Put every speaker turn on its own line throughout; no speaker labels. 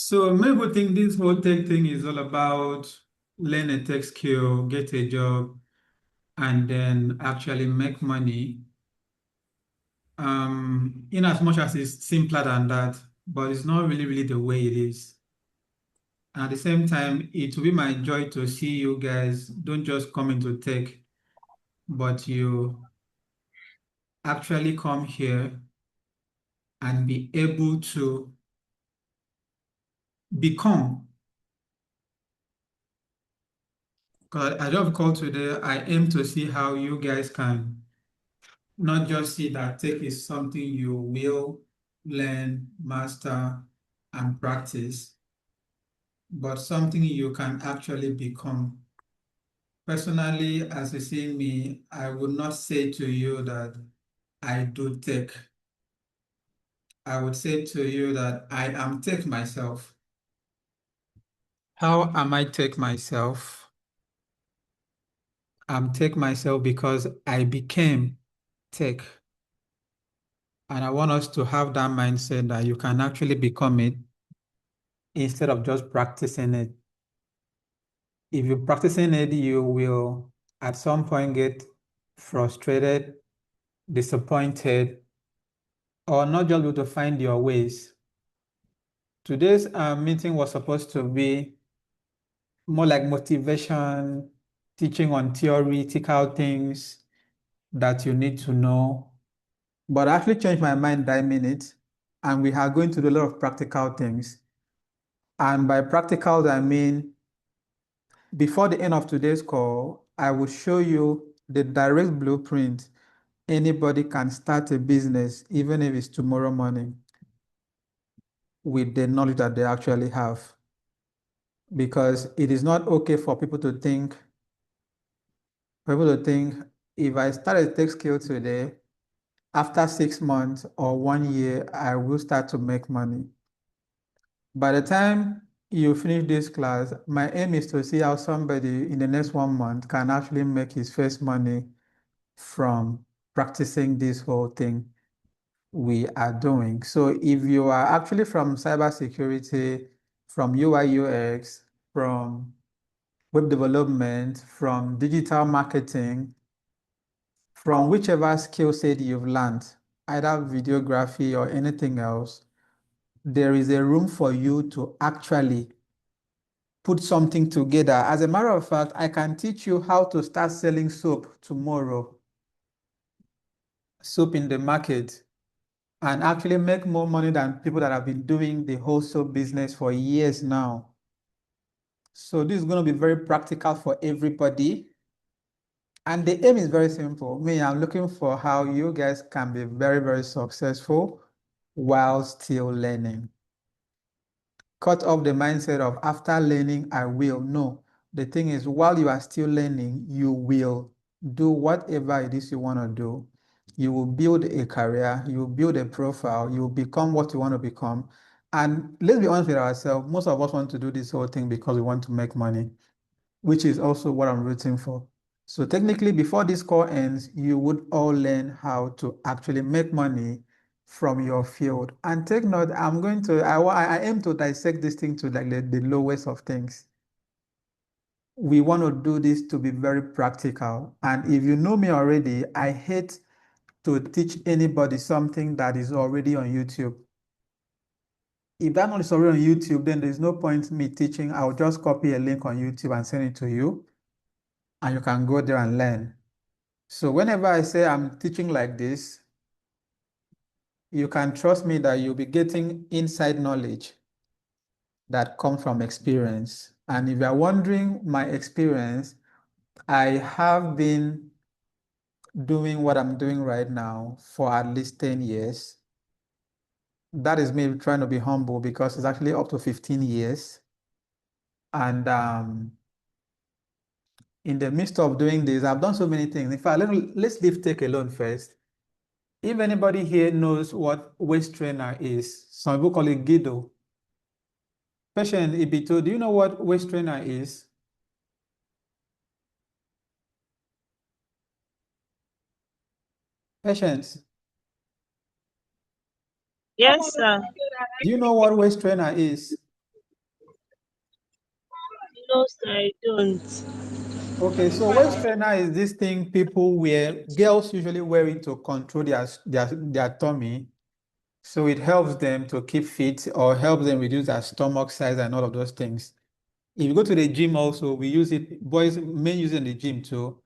So many people think this whole tech thing is all about learn a tech skill, get a job, and then actually make money. In as much as it's simpler than that, but it's not really the way it is. And at the same time, it will be my joy to see you guys don't just come into tech, but you actually come here and be able to become. Because I don't call today, I aim to see how you guys can not just see that tech is something you will learn, master, and practice, but something you can actually become. Personally, as you see me, I would not say to you that I do tech. I would say to you that I am tech myself. How am I tech myself? I'm tech myself because I became tech. And I want us to have that mindset that you can actually become it instead of just practicing it. If you're practicing it, you will at some point get frustrated, disappointed, or not just able to find your ways. Today's meeting was supposed to be more like motivation, teaching on theoretical things that you need to know. But I actually changed my mind that minute, and we are going to do a lot of practical things. And by practical, I mean before the end of today's call, I will show you the direct blueprint. Anybody can start a business, even if it's tomorrow morning, with the knowledge that they actually have. Because it is not okay for people to think, if I start a tech skill today, after 6 months or 1 year, I will start to make money. By the time you finish this class, my aim is to see how somebody in the next 1 month can actually make his first money from practicing this whole thing we are doing. So if you are actually from cybersecurity, from UI UX, from web development, from digital marketing, from whichever skill set you've learned, either videography or anything else, there is a room for you to actually put something together. As a matter of fact, I can teach you how to start selling soap tomorrow, soap in the market, and actually make more money than people that have been doing the whole soap business for years now. So this is going to be very practical for everybody. And the aim is very simple. Me, I'm looking for how you guys can be very successful while still learning. Cut off the mindset of after learning, I will. No, the thing is, while you are still learning, you will do whatever it is you want to do. You will build a career, you will build a profile, you will become what you want to become. And let's be honest with ourselves, most of us want to do this whole thing because we want to make money, which is also what I'm rooting for. So technically, before this call ends, you would all learn how to actually make money from your field. And take note, I aim to dissect this thing to like the lowest of things. We want to do this to be very practical. And if you know me already, I hate to teach anybody something that is already on YouTube. If that knowledge is already on YouTube, then there's no point me teaching. I'll just copy a link on YouTube and send it to you, and you can go there and learn. So whenever I say I'm teaching like this, you can trust me that you'll be getting inside knowledge that comes from experience. And if you're wondering my experience, I have been doing what I'm doing right now for at least 10 years. That is me trying to be humble because it's actually up to 15 years. And in the midst of doing this, I've done so many things. In fact, let's leave tech alone first. If anybody here knows what waist trainer is, some people call it Guido. Patient Ibito, do you know what waist trainer is? Patience,
Yes, sir.
do you know what waist trainer is?
honest, I don't.
Okay, so waist trainer is this thing people wear, girls usually wear it to control their tummy. So it helps them to keep fit or helps them reduce their stomach size and all of those things. If you go to the gym also, we use it, boys men use it in the gym too.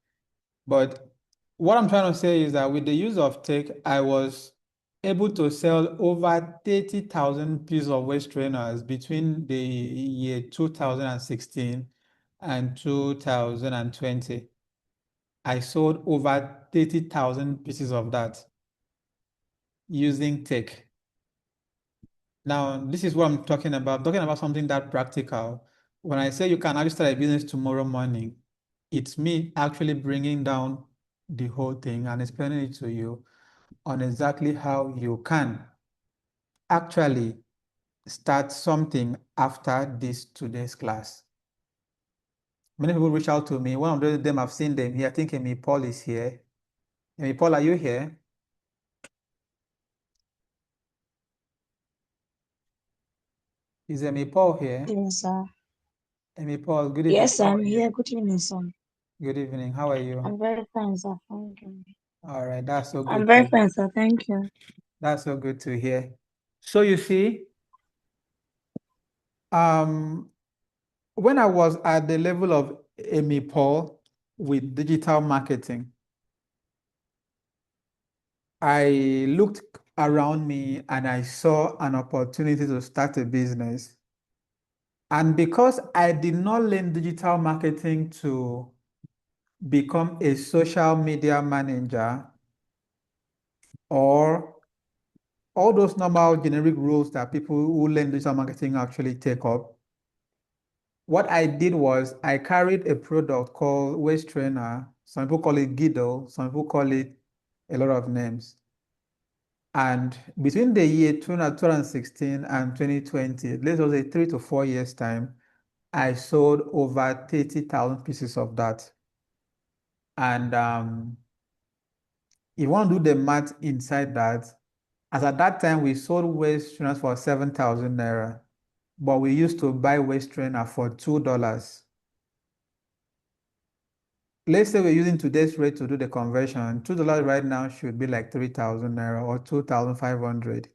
But what I'm trying to say is that with the use of tech, I was able to sell over 30,000 pieces of waist trainers between the year 2016 and 2020. I sold over 30,000 pieces of that using tech. Now, this is what I'm talking about. I'm talking about something that practical. When I say you can actually start a business tomorrow morning, it's me actually bringing down the whole thing and explaining it to you on exactly how you can actually start something after this today's class. Many people reach out to me. One of them, I've seen them here. I think Amy Paul is here. Amy Paul, are you here? Is Amy Paul here?
Yes, sir.
Amy Paul, good evening.
Yes,
How
I'm
are you?
here. Good evening, sir.
Good evening. How are you?
I'm very fine, sir. Thank you.
All right, that's so
I'm
good
very
to
fine, sir. Thank you.
that's so good to hear. So you see, um, when I was at the level of Amy Paul with digital marketing, I looked around me and I saw an opportunity to start a business. And because I did not learn digital marketing to become a social media manager or all those normal generic roles that people who learn digital marketing actually take up, what I did was I carried a product called Waist Trainer. Some people call it Giddle, some people call it a lot of names. And between the year 2016 and 2020, let's say 3 to 4 years time, I sold over 30,000 pieces of that. And if you want to do the math inside that, as at that time, we sold waist trainers for 7,000 naira, but we used to buy waist trainer for $2. Let's say we're using today's rate to do the conversion. $2 right now should be like 3,000 naira or 2,500.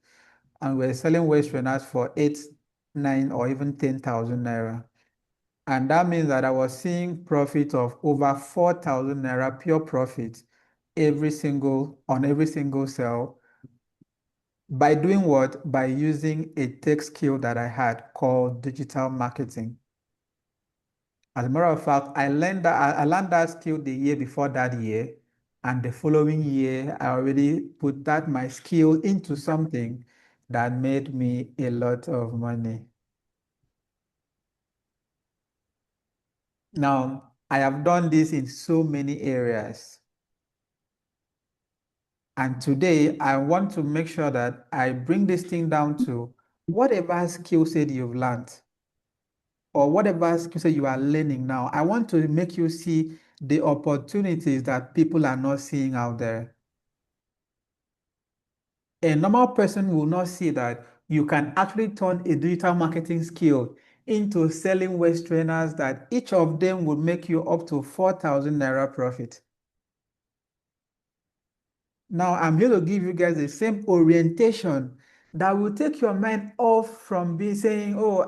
And we're selling waist trainers for 8, 9, or even 10,000 naira. And that means that I was seeing profit of over 4,000 naira pure profit on every single sale by doing what? By using a tech skill that I had called digital marketing. As a matter of fact, I learned that skill the year before that year, and the following year, I already put that my skill into something that made me a lot of money. Now, I have done this in so many areas. And today, I want to make sure that I bring this thing down to whatever skill set you've learned or whatever skill set you are learning now. I want to make you see the opportunities that people are not seeing out there. A normal person will not see that you can actually turn a digital marketing skill into selling waist trainers that each of them will make you up to 4,000 naira profit. Now, I'm here to give you guys the same orientation that will take your mind off from being saying, oh,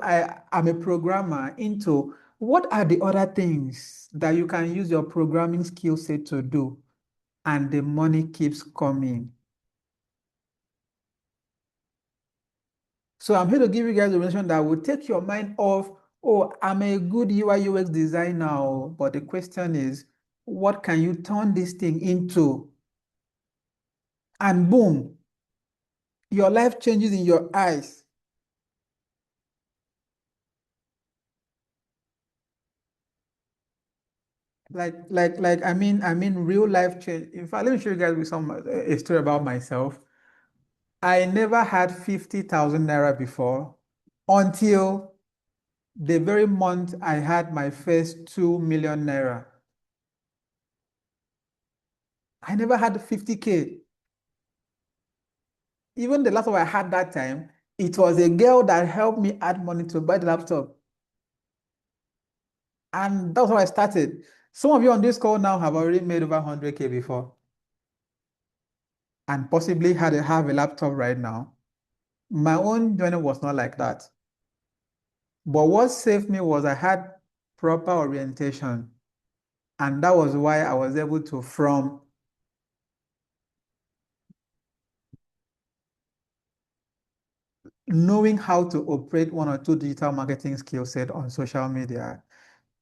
I'm a programmer, into what are the other things that you can use your programming skill set to do, and the money keeps coming. So I'm here to give you guys a information that will take your mind off, oh, I'm a good UI UX designer, oh, but the question is, what can you turn this thing into? And boom, your life changes in your eyes. I mean, real life change. In fact, let me show you guys with a story about myself. I never had 50,000 naira before until the very month I had my first 2 million naira. I never had 50K. Even the laptop I had that time, it was a girl that helped me add money to buy the laptop. And that's how I started. Some of you on this call now have already made over 100K before and possibly have a laptop right now. My own journey was not like that. But what saved me was I had proper orientation. And that was why I was able to, from knowing how to operate one or two digital marketing skill set on social media,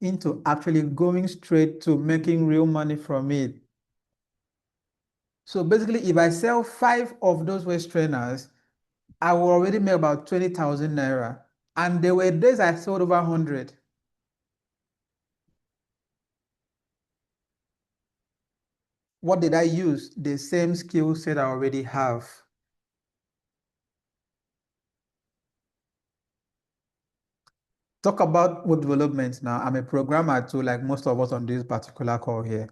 into actually going straight to making real money from it. So basically, if I sell 5 of those waist trainers, I will already make about 20,000 naira. And there were days I sold over 100. What did I use? The same skill set I already have. Talk about web development now. I'm a programmer too, like most of us on this particular call here.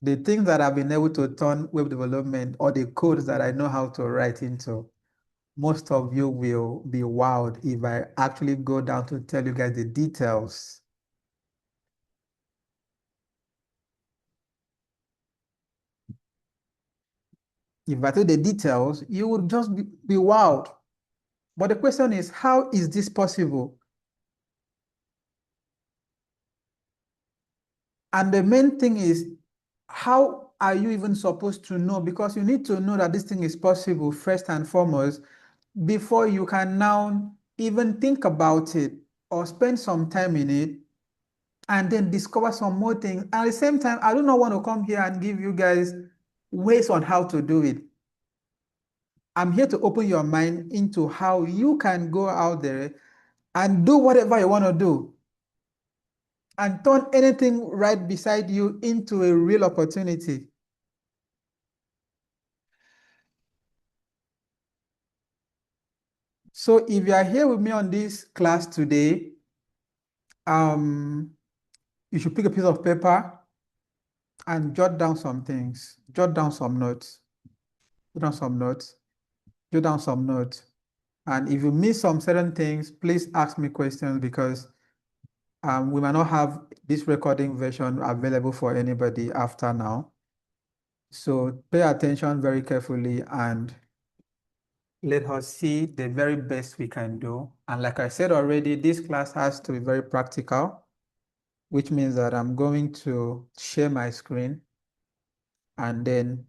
The things that I've been able to turn web development or the codes that I know how to write into, most of you will be wowed if I actually go down to tell you guys the details. If I tell the details, you would just be wowed. But the question is, how is this possible? And the main thing is, how are you even supposed to know? Because you need to know that this thing is possible first and foremost before you can now even think about it or spend some time in it and then discover some more things. And at the same time, I do not want to come here and give you guys ways on how to do it. I'm here to open your mind into how you can go out there and do whatever you want to do and turn anything right beside you into a real opportunity. So if you are here with me on this class today, you should pick a piece of paper and jot down some things. Jot down some notes. Jot down some notes. Jot down some notes. And if you miss some certain things, please ask me questions because we might not have this recording version available for anybody after now. So pay attention very carefully and let us see the very best we can do. And like I said already, this class has to be very practical, which means that I'm going to share my screen and then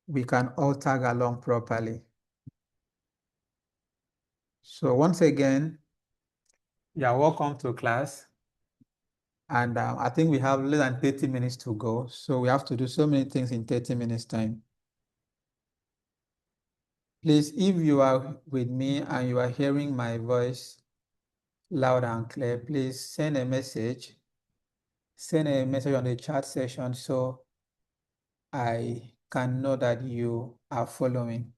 we can all tag along properly. So once again, you're welcome to class. And I think we have less than 30 minutes to go. So we have to do so many things in 30 minutes time. Please, if you are with me and you are hearing my voice loud and clear, please send a message. Send a message on the chat session so I can know that you are following.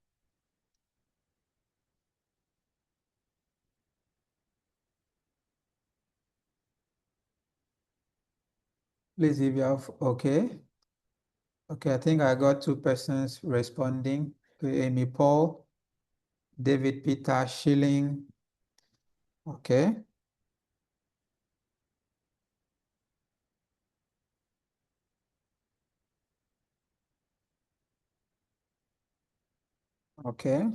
Please, if you have, okay. Okay, I think I got 2 persons responding. Okay, Amy Paul, David Peter Schilling. Okay. Okay.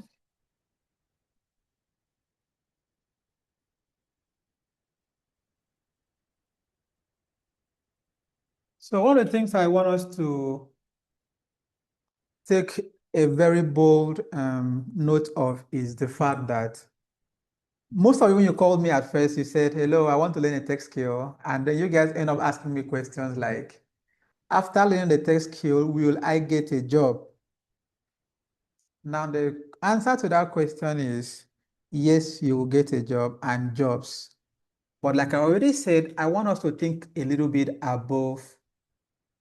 So one of the things I want us to take a very bold note of is the fact that most of you, when you called me at first, you said, hello, I want to learn a tech skill. And then you guys end up asking me questions like, after learning the tech skill, will I get a job? Now, the answer to that question is yes, you will get a job and jobs. But like I already said, I want us to think a little bit above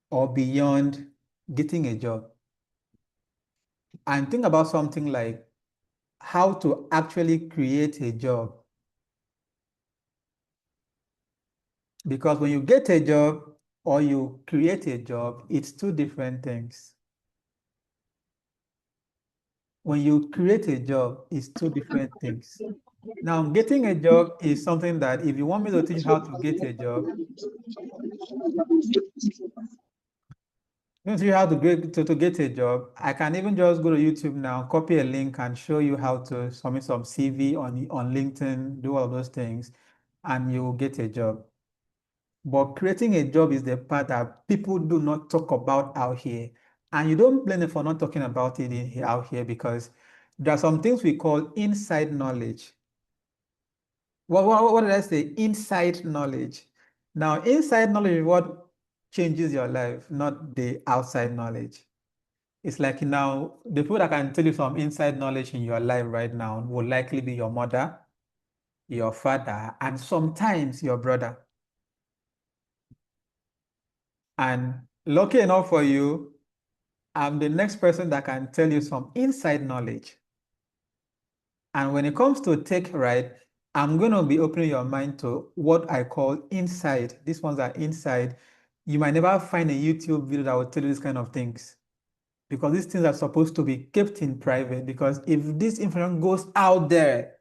or beyond getting a job and think about something like how to actually create a job. Because when you get a job or you create a job, it's 2 different things. When you create a job, it's 2 different things. Now, getting a job is something that if you want me to teach you how to get a job, teach you how to get a job, I can even just go to YouTube now, copy a link and show you how to submit some CV on LinkedIn, do all those things, and you will get a job. But creating a job is the part that people do not talk about out here. And you don't blame them for not talking about it out here because there are some things we call inside knowledge. What did I say? Inside knowledge. Now, inside knowledge is what changes your life, not the outside knowledge. It's like now, the people that can tell you some inside knowledge in your life right now will likely be your mother, your father, and sometimes your brother. And lucky enough for you, I'm the next person that can tell you some inside knowledge. And when it comes to tech, right, I'm going to be opening your mind to what I call inside. These ones are inside. You might never find a YouTube video that will tell you these kind of things because these things are supposed to be kept in private. Because if this information goes out there,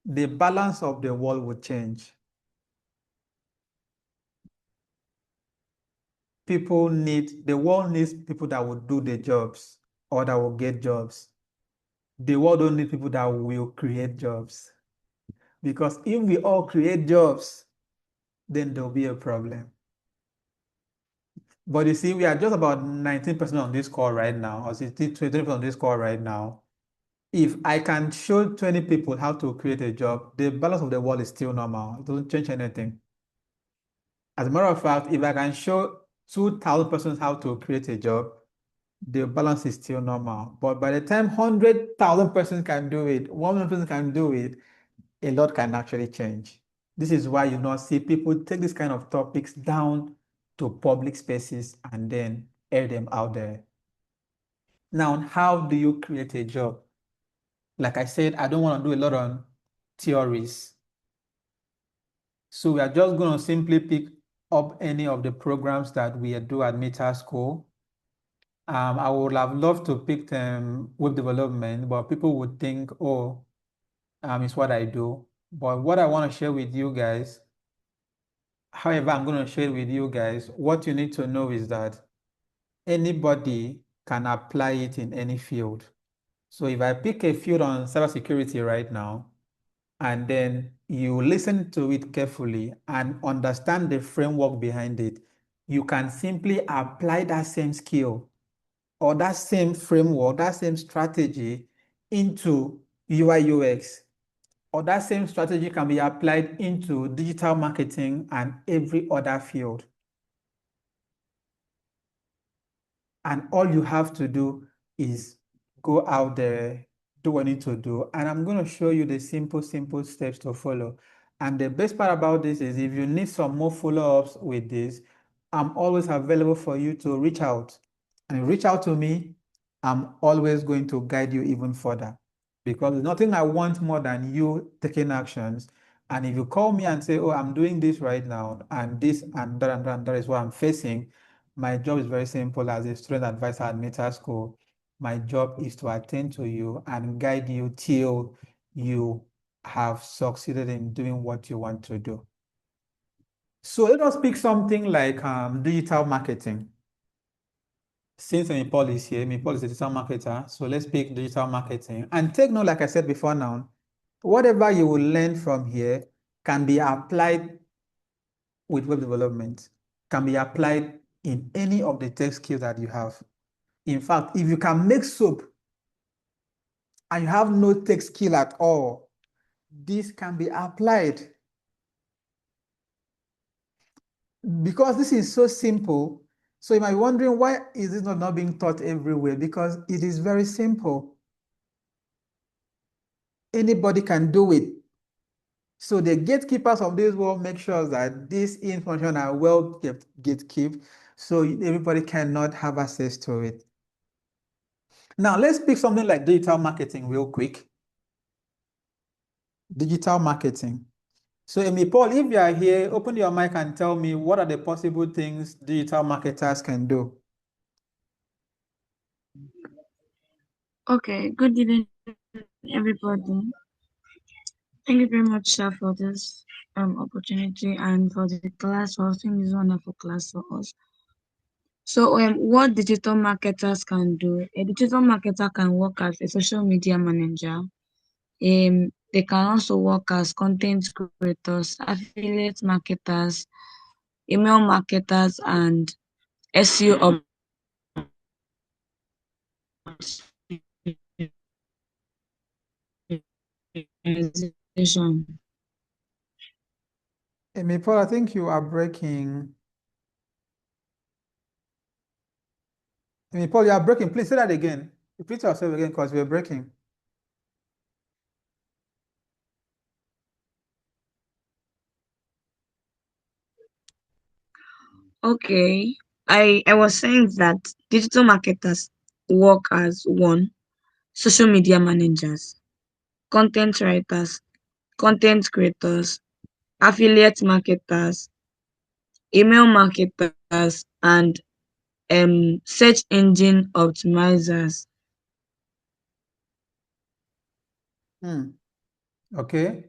the balance of the world will change. The world needs people that will do the jobs or that will get jobs. The world don't need people that will create jobs. Because if we all create jobs, then there'll be a problem. But you see, we are just about 19% on this call right now, or 20% on this call right now. If I can show 20 people how to create a job, the balance of the world is still normal. It doesn't change anything. As a matter of fact, if I can show 2,000 persons how to create a job, the balance is still normal. But by the time 100,000 persons can do it, 1 million persons can do it, a lot can actually change. This is why you not see people take this kind of topics down to public spaces and then air them out there. Now, how do you create a job? Like I said, I don't want to do a lot on theories. So we are just going to simply pick up any of the programs that we do at Meta School. I would have loved to pick web development, but people would think, oh, it's what I do. But what I want to share with you guys, however, I'm going to share with you guys, what you need to know is that anybody can apply it in any field. So if I pick a field on cybersecurity right now, and then you listen to it carefully and understand the framework behind it, you can simply apply that same skill or that same framework, that same strategy into UI UX, or that same strategy can be applied into digital marketing and every other field. And all you have to do is go out there, do what you need to do. And I'm going to show you the simple steps to follow. And the best part about this is if you need some more follow-ups with this, I'm always available for you to reach out. And reach out to me, I'm always going to guide you even further. Because there's nothing I want more than you taking actions. And if you call me and say, oh, I'm doing this right now, and this and that is what I'm facing, my job is very simple as a student advisor at Meta School. My job is to attend to you and guide you till you have succeeded in doing what you want to do. So let us pick something like digital marketing. Since Paul is here, Paul is a digital marketer, so let's pick digital marketing. And take note, like I said before now, whatever you will learn from here can be applied with web development, can be applied in any of the tech skills that you have. In fact, if you can make soap and you have no tech skill at all, this can be applied. Because this is so simple, so you might be wondering why is this not being taught everywhere? Because it is very simple. Anybody can do it. So the gatekeepers of this world make sure that this information are well kept, gatekept, so everybody cannot have access to it. Now let's pick something like digital marketing real quick. Digital marketing. So, Paul, if you are here, open your mic and tell me what are the possible things digital marketers can do.
Okay, good evening, everybody. Thank you very much, sir, for this opportunity and for the class. For hosting this wonderful class for us. So, what digital marketers can do? A digital marketer can work as a social media manager. They can also work as content creators, affiliate marketers, email marketers, and SEO optimization.
Amy Paul, I think you are breaking. Amy Paul, you are breaking. Please say that again. Repeat yourself again because we're breaking.
Okay, I was saying that digital marketers work as one social media managers, content writers, content creators, affiliate marketers, email marketers, and search engine optimizers.
Hmm. Okay.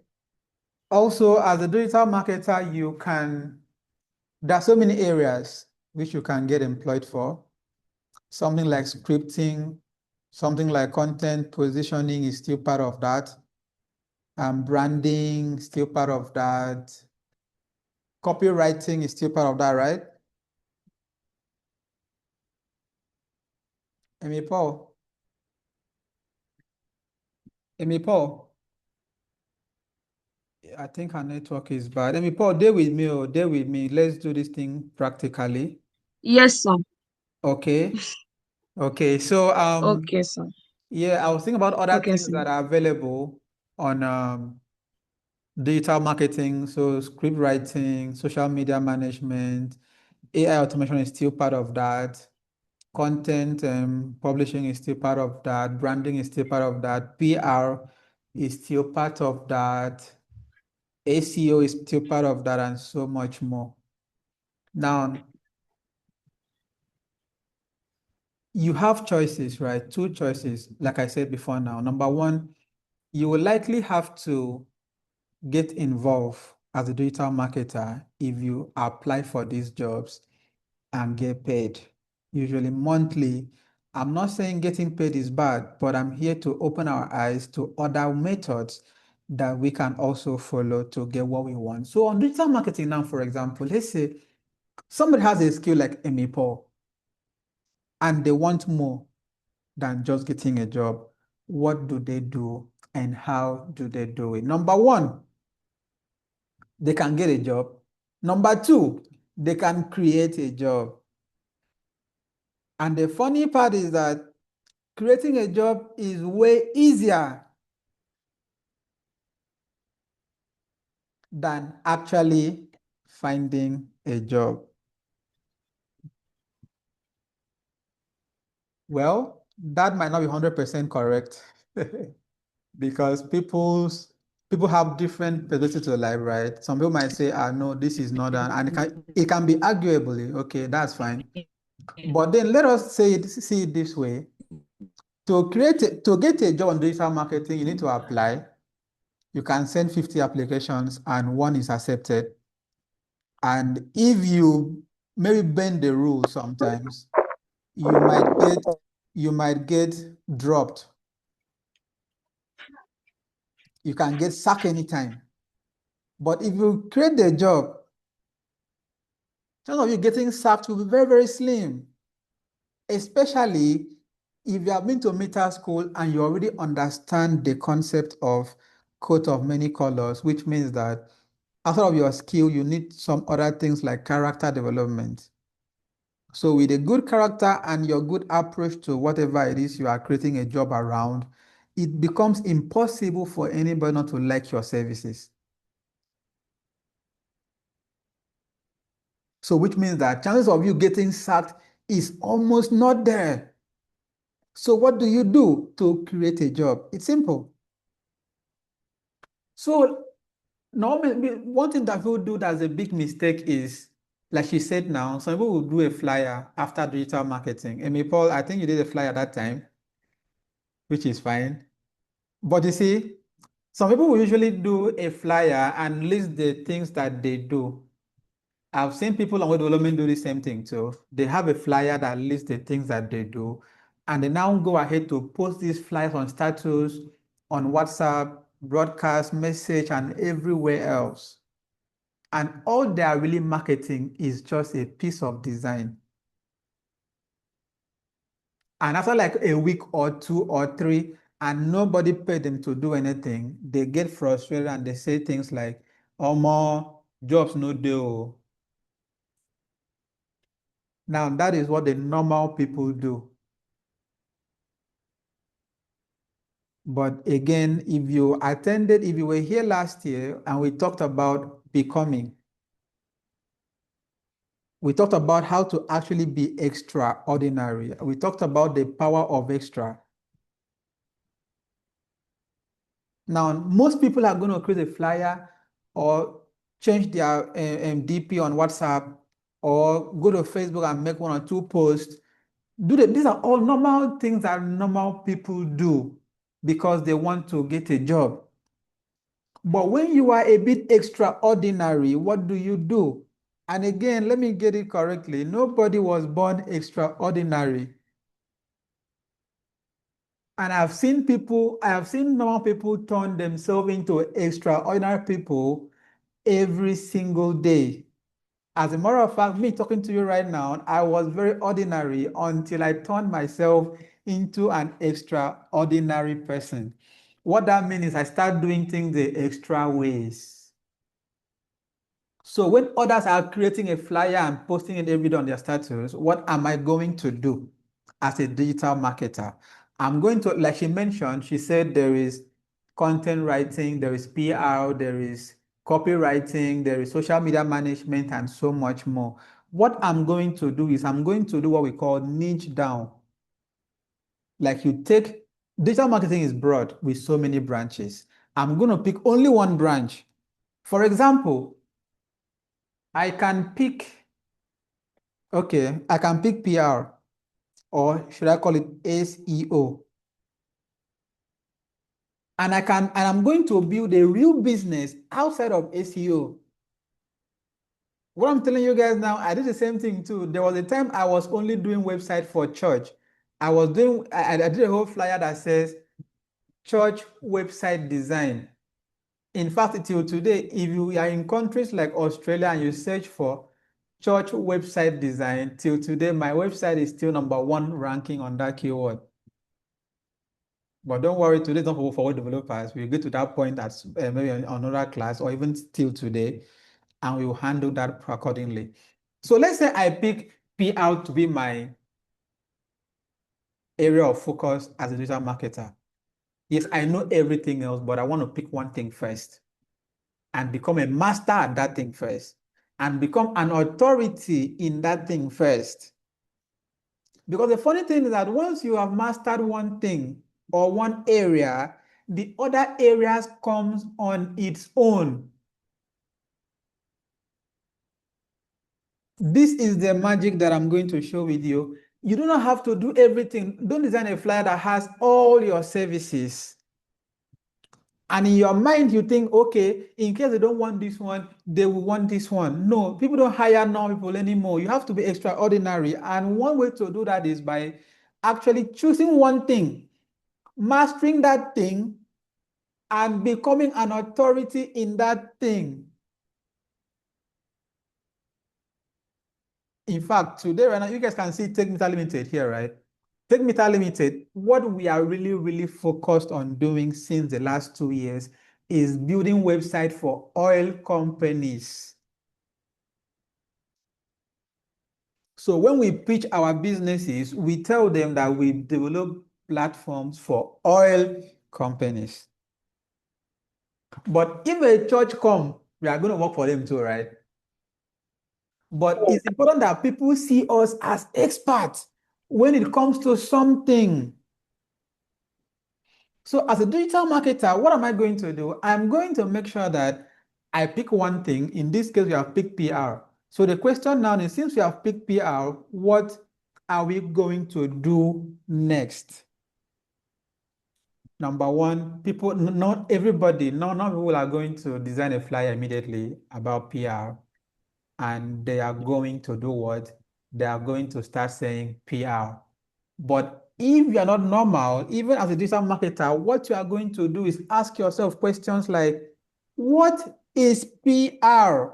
Also, as a digital marketer, there are so many areas which you can get employed for. Something like scripting, something like content positioning is still part of that. Branding, still part of that. Copywriting is still part of that, right? Amy Paul. Amy Paul. I think our network is bad. Amy Paul, stay with me, oh, stay with me. Let's do this thing practically.
Yes, sir.
Okay. Okay. So
Okay, sir.
yeah, I was thinking about other
Okay,
things
sir.
that are available on digital marketing. So script writing, social media management, AI automation is still part of that. Content publishing is still part of that. Branding is still part of that. PR is still part of that. ACO is still part of that, and so much more. Now, you have choices, right? Two choices, like I said before now. Number one, you will likely have to get involved as a digital marketer if you apply for these jobs and get paid, usually monthly. I'm not saying getting paid is bad, but I'm here to open our eyes to other methods that we can also follow to get what we want. So on digital marketing now, for example, let's say somebody has a skill like Amy Paul and they want more than just getting a job. What do they do and how do they do it? Number one, they can get a job. Number two, they can create a job. And the funny part is that creating a job is way easier than actually finding a job. Well, that might not be 100% correct because people have different perspectives to life, right? Some people might say, ah, no, this is not done. And it can be arguably, okay, that's fine. But then let us see it this way. To get a job on digital marketing, you need to apply. You can send 50 applications and one is accepted. And if you maybe bend the rules sometimes, you might get you might get dropped. You can get sacked anytime. But if you create the job, chance of you getting sacked will be very, very slim, especially if you have been to meter school and you already understand the concept of coat of many colors, which means that outside of your skill, you need some other things like character development. So with a good character and your good approach to whatever it is you are creating a job around, it becomes impossible for anybody not to like your services. So which means that chances of you getting sacked is almost not there. So what do you do to create a job? It's simple. So normally one thing that people do that's a big mistake is, like she said now, some people will do a flyer after digital marketing. Amy Paul, I think you did a flyer that time, which is fine. But you see, Some people will usually do a flyer and list the things that they do. I've seen people on web development do the same thing too. They have a flyer that lists the things that they do, and they now go ahead to post these flyers on status, on WhatsApp, broadcast, message, and everywhere else. And all they are really marketing is just a piece of design. And after like a week or two or three, and nobody paid them to do anything, they get frustrated and they say things like, oh, more jobs no deal. Now, that is what the normal people do. But again, if you were here last year and we talked about becoming, we talked about how to actually be extraordinary. We talked about the power of extra. Now, most people are going to create a flyer or change their DP on WhatsApp or go to Facebook and make one or two posts. These are all normal things that normal people do because they want to get a job. But when you are a bit extraordinary, what do you do? And again, let me get it correctly. Nobody was born extraordinary. And I have seen normal people turn themselves into extraordinary people every single day. As a matter of fact, me talking to you right now, I was very ordinary until I turned myself into an extraordinary person. What that means is I start doing things the extra ways. So when others are creating a flyer and posting it every day on their status, what am I going to do as a digital marketer? I'm going to, like she mentioned, she said there is content writing, there is PR, there is copywriting, there is social media management, and so much more. What I'm going to do is I'm going to do what we call niche down. Like you take, digital marketing is broad with so many branches. I'm going to pick only one branch. For example, I can pick, okay, I can pick PR or should I call it SEO? And I'm going to build a real business outside of SEO. What I'm telling you guys now, I did the same thing too. There was a time I was only doing website for church. I did a whole flyer that says church website design. In fact, till today, if you are in countries like Australia and you search for church website design, till today, my website is still #1 ranking on that keyword. But don't worry, today is not for web developers. We'll get to that point at maybe another class or even still today, and we will handle that accordingly. So let's say I pick PR to be my area of focus as a digital marketer. Yes, I know everything else, but I want to pick one thing first and become a master at that thing first and become an authority in that thing first. Because the funny thing is that once you have mastered one thing or one area, the other areas comes on its own. This is the magic that I'm going to show with you. You do not have to do everything. Don't design a flyer that has all your services. And in your mind, you think, okay, in case they don't want this one, they will want this one. No, people don't hire normal people anymore. You have to be extraordinary. And one way to do that is by actually choosing one thing, mastering that thing, and becoming an authority in that thing. In fact, today, right now, you guys can see Take Meter Limited here, right? Take Meter Limited, what we are really, really focused on doing since the last 2 years is building website for oil companies. So when we pitch our businesses, we tell them that we develop platforms for oil companies. But if a church come, we are going to work for them too, right? But it's important that people see us as experts when it comes to something. So as a digital marketer, what am I going to do? I'm going to make sure that I pick one thing. In this case, we have picked PR. So the question now is, since we have picked PR, what are we going to do next? Number one, people, not everybody, not people are going to design a flyer immediately about PR, and they are going to do what? They are going to start saying PR. But if you are not normal, even as a digital marketer, what you are going to do is ask yourself questions like, what is PR?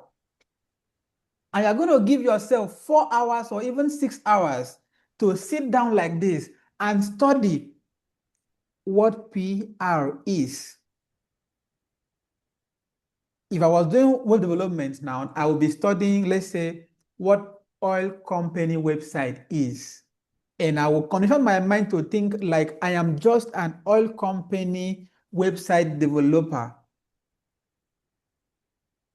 And you're going to give yourself 4 hours or even 6 hours to sit down like this and study what PR is. If I was doing web development now, I would be studying, let's say, what oil company website is. And I will condition my mind to think like I am just an oil company website developer.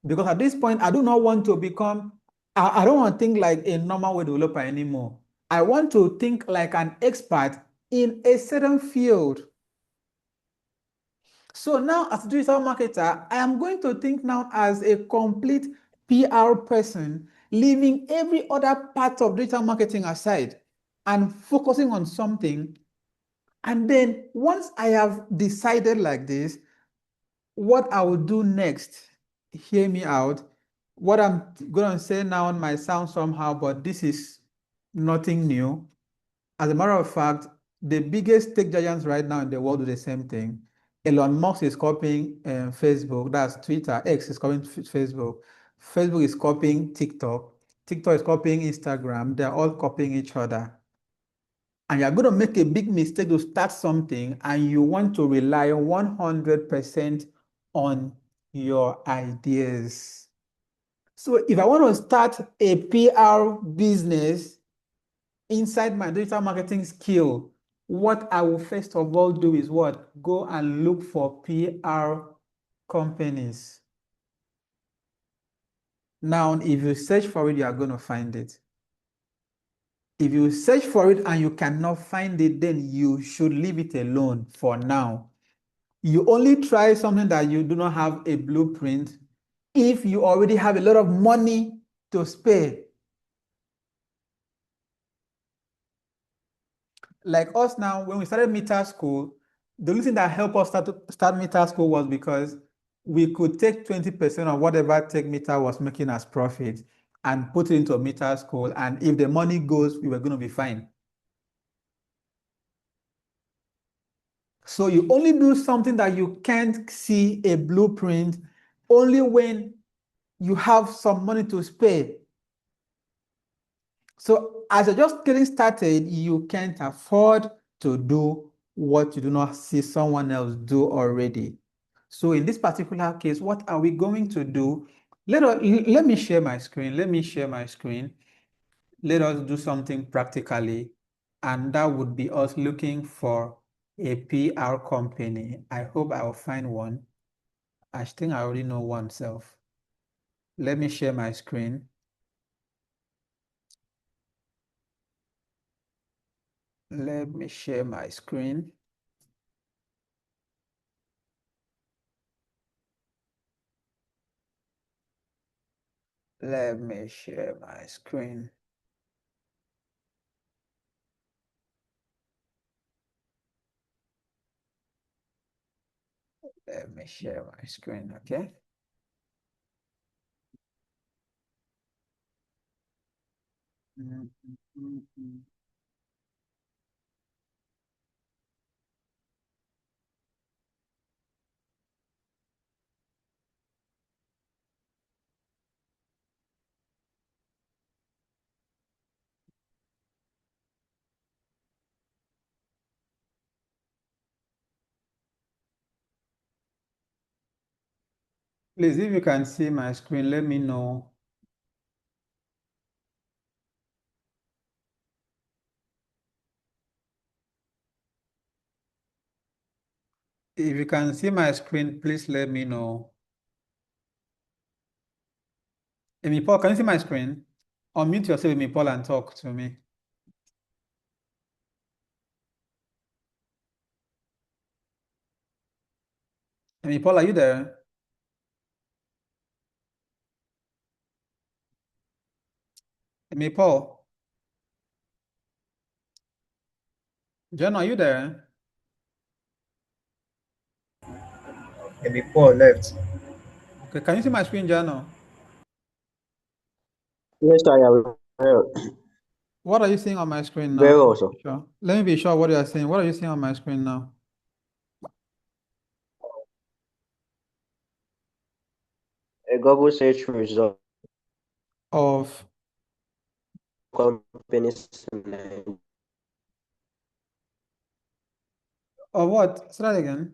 Because at this point, I do not want to become, I don't want to think like a normal web developer anymore. I want to think like an expert in a certain field. So now, as a digital marketer, I am going to think now as a complete PR person, leaving every other part of digital marketing aside and focusing on something. And then once I have decided like this, what I will do next, hear me out. What I'm going to say now might sound somehow, but this is nothing new. As a matter of fact, the biggest tech giants right now in the world do the same thing. Elon Musk is copying Facebook, that's Twitter. X is copying Facebook. Facebook is copying TikTok. TikTok is copying Instagram. They're all copying each other. And you're going to make a big mistake to start something and you want to rely 100% on your ideas. So if I want to start a PR business, inside my digital marketing skill, what I will first of all do is what? Go and look for PR companies. Now, if you search for it, you are going to find it. If you search for it and you cannot find it, then you should leave it alone for now. You only try something that you do not have a blueprint if you already have a lot of money to spare. Like us now, when we started Meter School, the only thing that helped us start Meter School was because we could take 20% of whatever Tech Meter was making as profit and put it into Meter School. And if the money goes, we were going to be fine. So you only do something that you can't see a blueprint only when you have some money to spare. So as you're just getting started, you can't afford to do what you do not see someone else do already. So in this particular case, what are we going to do? Let me share my screen. Let me share my screen. Let us do something practically. And that would be us looking for a PR company. I hope I will find one. I think I already know one self. Let me share my screen. Let me share my screen. Let me share my screen. Let me share my screen, okay? Mm, mm, mm, mm. Please, if you can see my screen, let me know. If you can see my screen, please let me know. Amy Paul, can you see my screen? Unmute yourself, Amy Paul, and talk to me. Amy Paul, are you there? Amy Paul, Jen, are you there?
and before I left.
Okay, can you see my screen, Jano?
Yes, I am
What are you seeing on my screen now?
very
Let me
also.
be sure. Let me be sure what you are saying. What are you seeing on my screen now?
A Google search result
Of
companies
what? Say that again.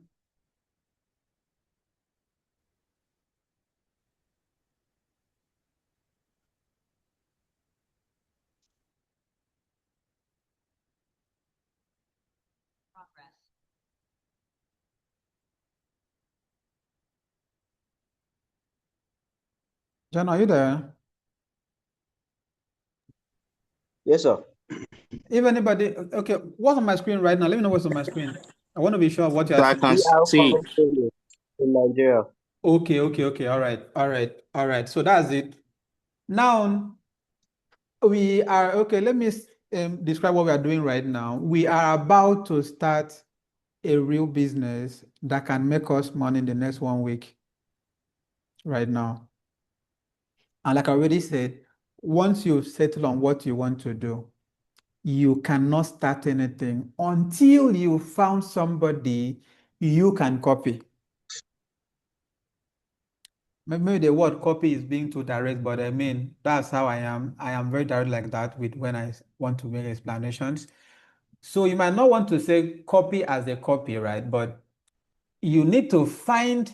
Jano, are you there?
Yes, sir.
If anybody, okay, what's on my screen right now? Let me know what's on my screen. I want to be sure of what you
So
are
I
saying.
can
PR
see.
company in Nigeria.
Okay. All right, all right. So that's it. Now we are okay. Let me describe what we are doing right now. We are about to start a real business that can make us money in the next 1 week right now. And like I already said, once you settle on what you want to do, you cannot start anything until you found somebody you can copy. Maybe the word copy is being too direct, but I mean, that's how I am. I am very direct like that with when I want to make explanations. So you might not want to say copy as a copy, right? But you need to find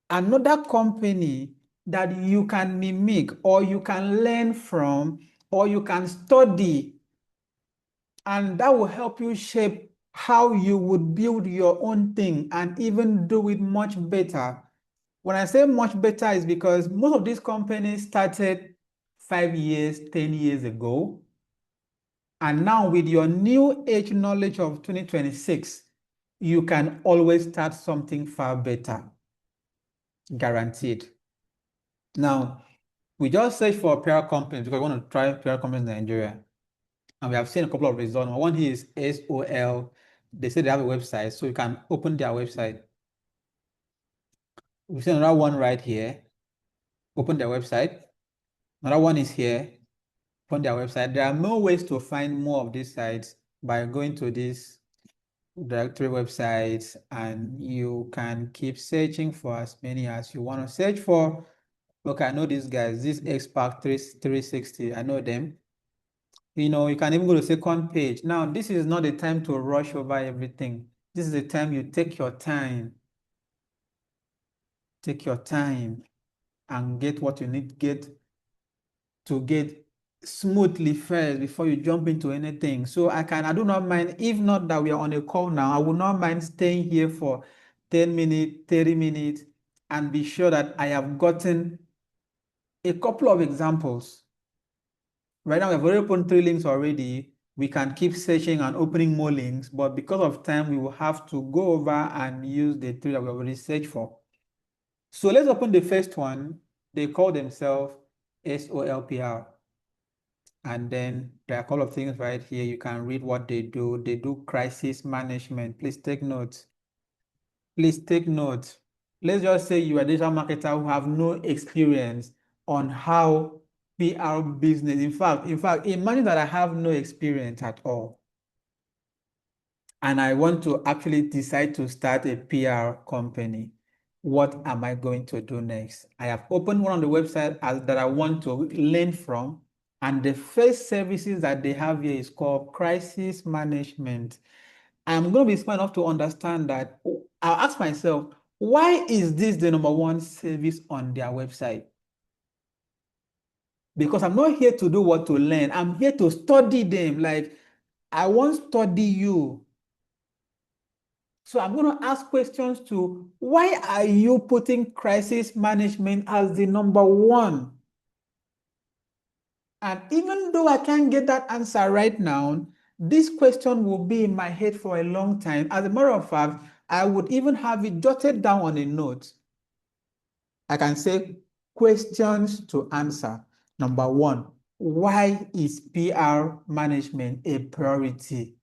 another company that you can mimic or you can learn from or you can study, and that will help you shape how you would build your own thing and even do it much better. When I say much better is because most of these companies started 5 years, 10 years ago. And now with your new age knowledge of 2026, you can always start something far better, guaranteed. Now, we just search for PR companies because we want to try PR companies in Nigeria. And we have seen a couple of results. One here is SOL. They say they have a website, so you can open their website. We've seen another one right here. Open their website. Another one is here. Open their website. There are more ways to find more of these sites by going to these directory websites, and you can keep searching for as many as you want to search for. Look, I know these guys, this Xpac 360, I know them. You can even go to second page. Now, this is not the time to rush over everything. This is the time you take your time. Take your time and get what you need to get smoothly first before you jump into anything. So I do not mind, if not that we are on a call now, I will not mind staying here for 10 minutes, 30 minutes, and be sure that I have gotten a couple of examples. Right now, we have already opened 3 links already. We can keep searching and opening more links, but because of time, we will have to go over and use the three that we already searched for. So let's open the first one. They call themselves SOLPR. And then there are a couple of things right here. You can read what they do. They do crisis management. Please take notes. Please take notes. Let's just say you are a digital marketer who have no experience on how PR business. In fact, imagine that I have no experience at all. And I want to actually decide to start a PR company. What am I going to do next? I have opened one on the website that I want to learn from. And the first services that they have here is called crisis management. I'm going to be smart enough to understand that. I'll ask myself, why is this the number one service on their website? Because I'm not here to do what to learn. I'm here to study them. Like, I want to study you. So I'm going to ask questions to, why are you putting crisis management as the number one? And even though I can't get that answer right now, this question will be in my head for a long time. As a matter of fact, I would even have it jotted down on a note. I can say questions to answer. Number one, why is PR management a priority?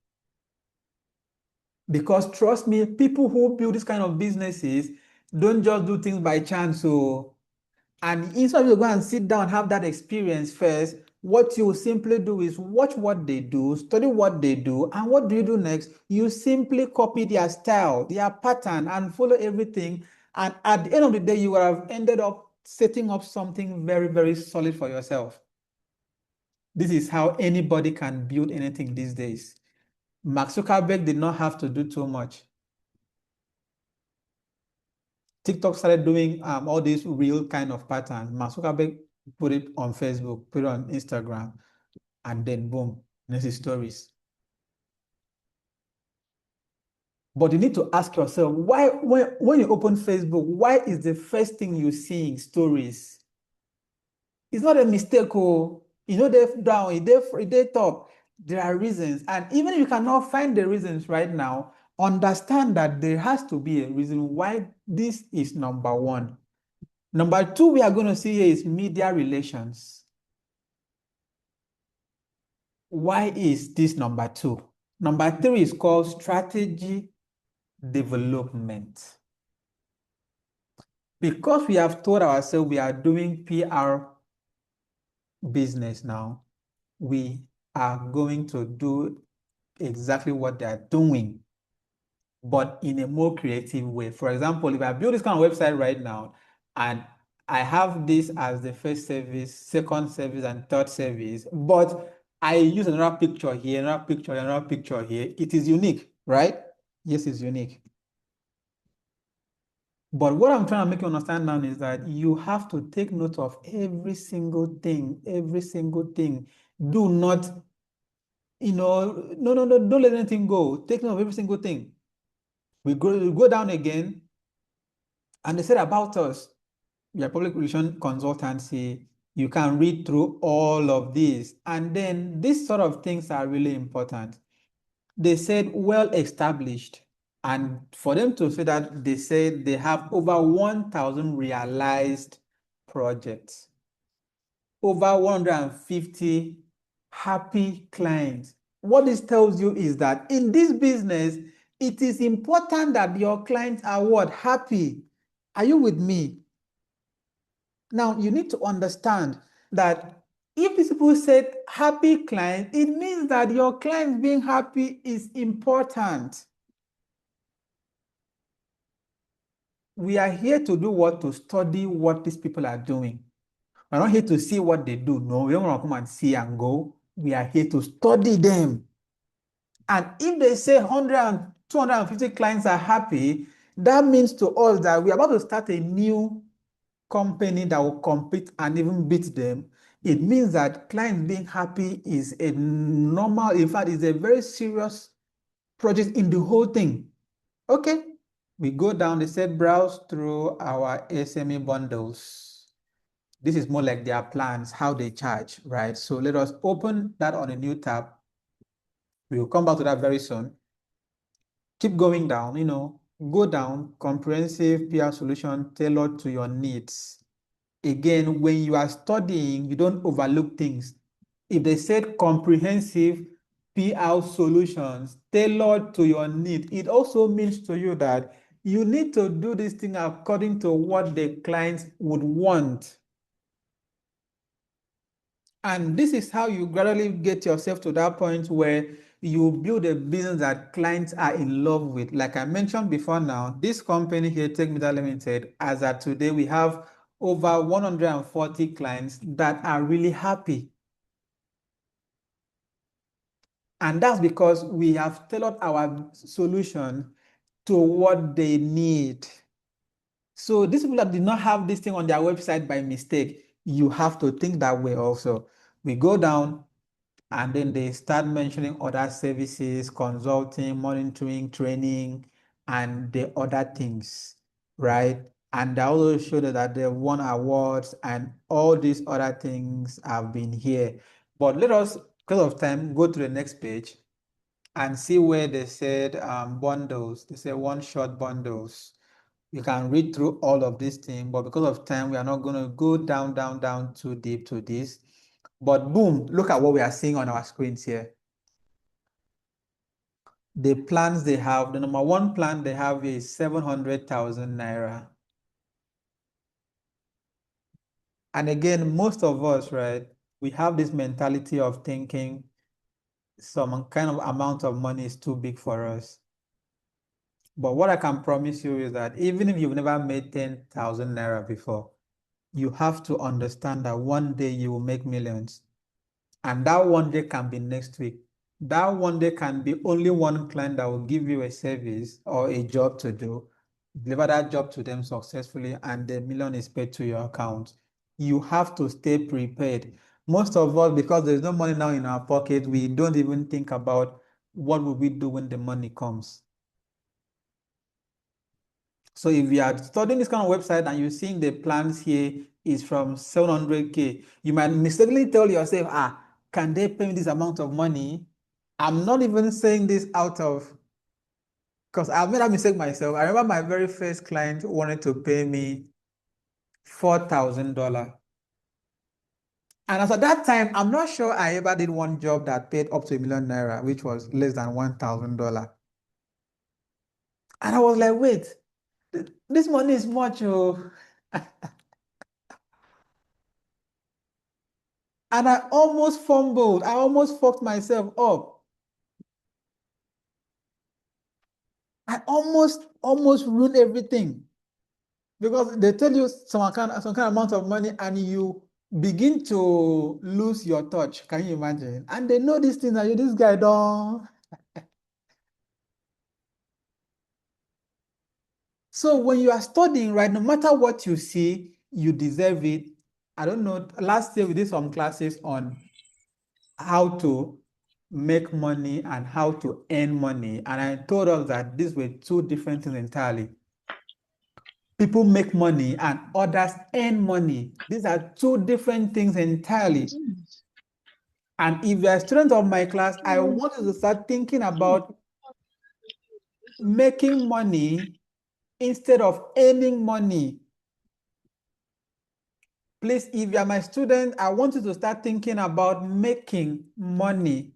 Because trust me, people who build this kind of businesses, Don't just do things by chance. So, and instead of you go and sit down, have that experience first, what you simply do is watch what they do, study what they do, and what do you do next? You simply copy their style, their pattern, and follow everything. And at the end of the day, you will have ended up setting up something very, very solid for yourself. This is how anybody can build anything these days. Mark Zuckerberg did not have to do too much. TikTok started doing all these real kind of patterns. Mark Zuckerberg put it on Facebook, put it on Instagram, and then boom, next is stories. But you need to ask yourself, why, when you open Facebook, why is the first thing you see stories? It's not a mistake, oh, they're down, they're top. There are reasons. And even if you cannot find the reasons right now, understand that there has to be a reason why this is number one. Number two, we are going to see here is media relations. Why is this number two? Number three is called strategy development. Because we have told ourselves we are doing PR business now, we are going to do exactly what they are doing, but in a more creative way. For example, if I build this kind of website right now, and I have this as the first service, second service, and third service, but I use another picture here, another picture, another picture here, it is unique, right? Yes, it's unique. But what I'm trying to make you understand now is that you have to take note of every single thing, every single thing. Do not, no, don't let anything go. Take note of every single thing. We go down again, and they said about us, we are public relation consultancy. You can read through all of these. And then these sort of things are really important. They said well established. And for them to say that, they said they have over 1,000 realized projects, over 150 happy clients. What this tells you is that in this business, it is important that your clients are what? Happy. Are you with me? Now, you need to understand that if these people said happy client, it means that your clients being happy is important. We are here to do what? To study what these people are doing. We're not here to see what they do. No, we don't want to come and see and go. We are here to study them. And if they say 100 and 250 clients are happy, that means to us that we are about to start a new company that will compete and even beat them. It means that clients being happy is a normal, in fact, is a very serious project in the whole thing. Okay, we go down, they said browse through our SME bundles. This is more like their plans, how they charge, right? So let us open that on a new tab. We will come back to that very soon. Keep going down, go down, comprehensive PR solution tailored to your needs. Again, when you are studying, you don't overlook things. If they said comprehensive PR solutions tailored to your need, it also means to you that you need to do this thing according to what the clients would want. And this is how you gradually get yourself to that point where you build a business that clients are in love with. Like I mentioned before now, this company here, Take Media Limited, as of today, we have over 140 clients that are really happy. And that's because we have tailored our solution to what they need. So these people that did not have this thing on their website by mistake, you have to think that way also. We go down, and then they start mentioning other services, consulting, monitoring, training, and the other things, right? And they also show that they won awards and all these other things have been here. But let us, because of time, go to the next page and see where they said bundles. They say one-shot bundles. You can read through all of these things, but because of time, we are not going to go down too deep to this. But boom, look at what we are seeing on our screens here. The plans they have, the number one plan they have is 700,000 naira. And again, most of us, right, we have this mentality of thinking some kind of amount of money is too big for us. But what I can promise you is that even if you've never made 10,000 naira before, you have to understand that one day you will make millions. And that one day can be next week. That one day can be only one client that will give you a service or a job to do, deliver that job to them successfully, and the million is paid to your account. You have to stay prepared. Most of us, because there's no money now in our pocket, we don't even think about what will we do when the money comes. So if you are studying this kind of website and you're seeing the plans here is from 700K, you might mistakenly tell yourself, can they pay me this amount of money? I'm not even saying this out of, because I've made that mistake myself. I remember my very first client wanted to pay me $4,000. And as at that time, I'm not sure I ever did one job that paid up to ₦1,000,000, which was less than $1,000. And I was like, wait, this money is much, oh. And I almost fumbled. I almost fucked myself up. I almost ruined everything because they tell you some kind of amount of money and you begin to lose your touch. Can you imagine? And they know this thing that you, this guy don't. So when you are studying, right, no matter what you see, you deserve it. I don't know. Last year we did some classes on how to make money and how to earn money. And I told us that these were two different things entirely. People make money and others earn money. These are two different things entirely. And if you're a student of my class, I want you to start thinking about making money instead of earning money. Please, if you're my student, I want you to start thinking about making money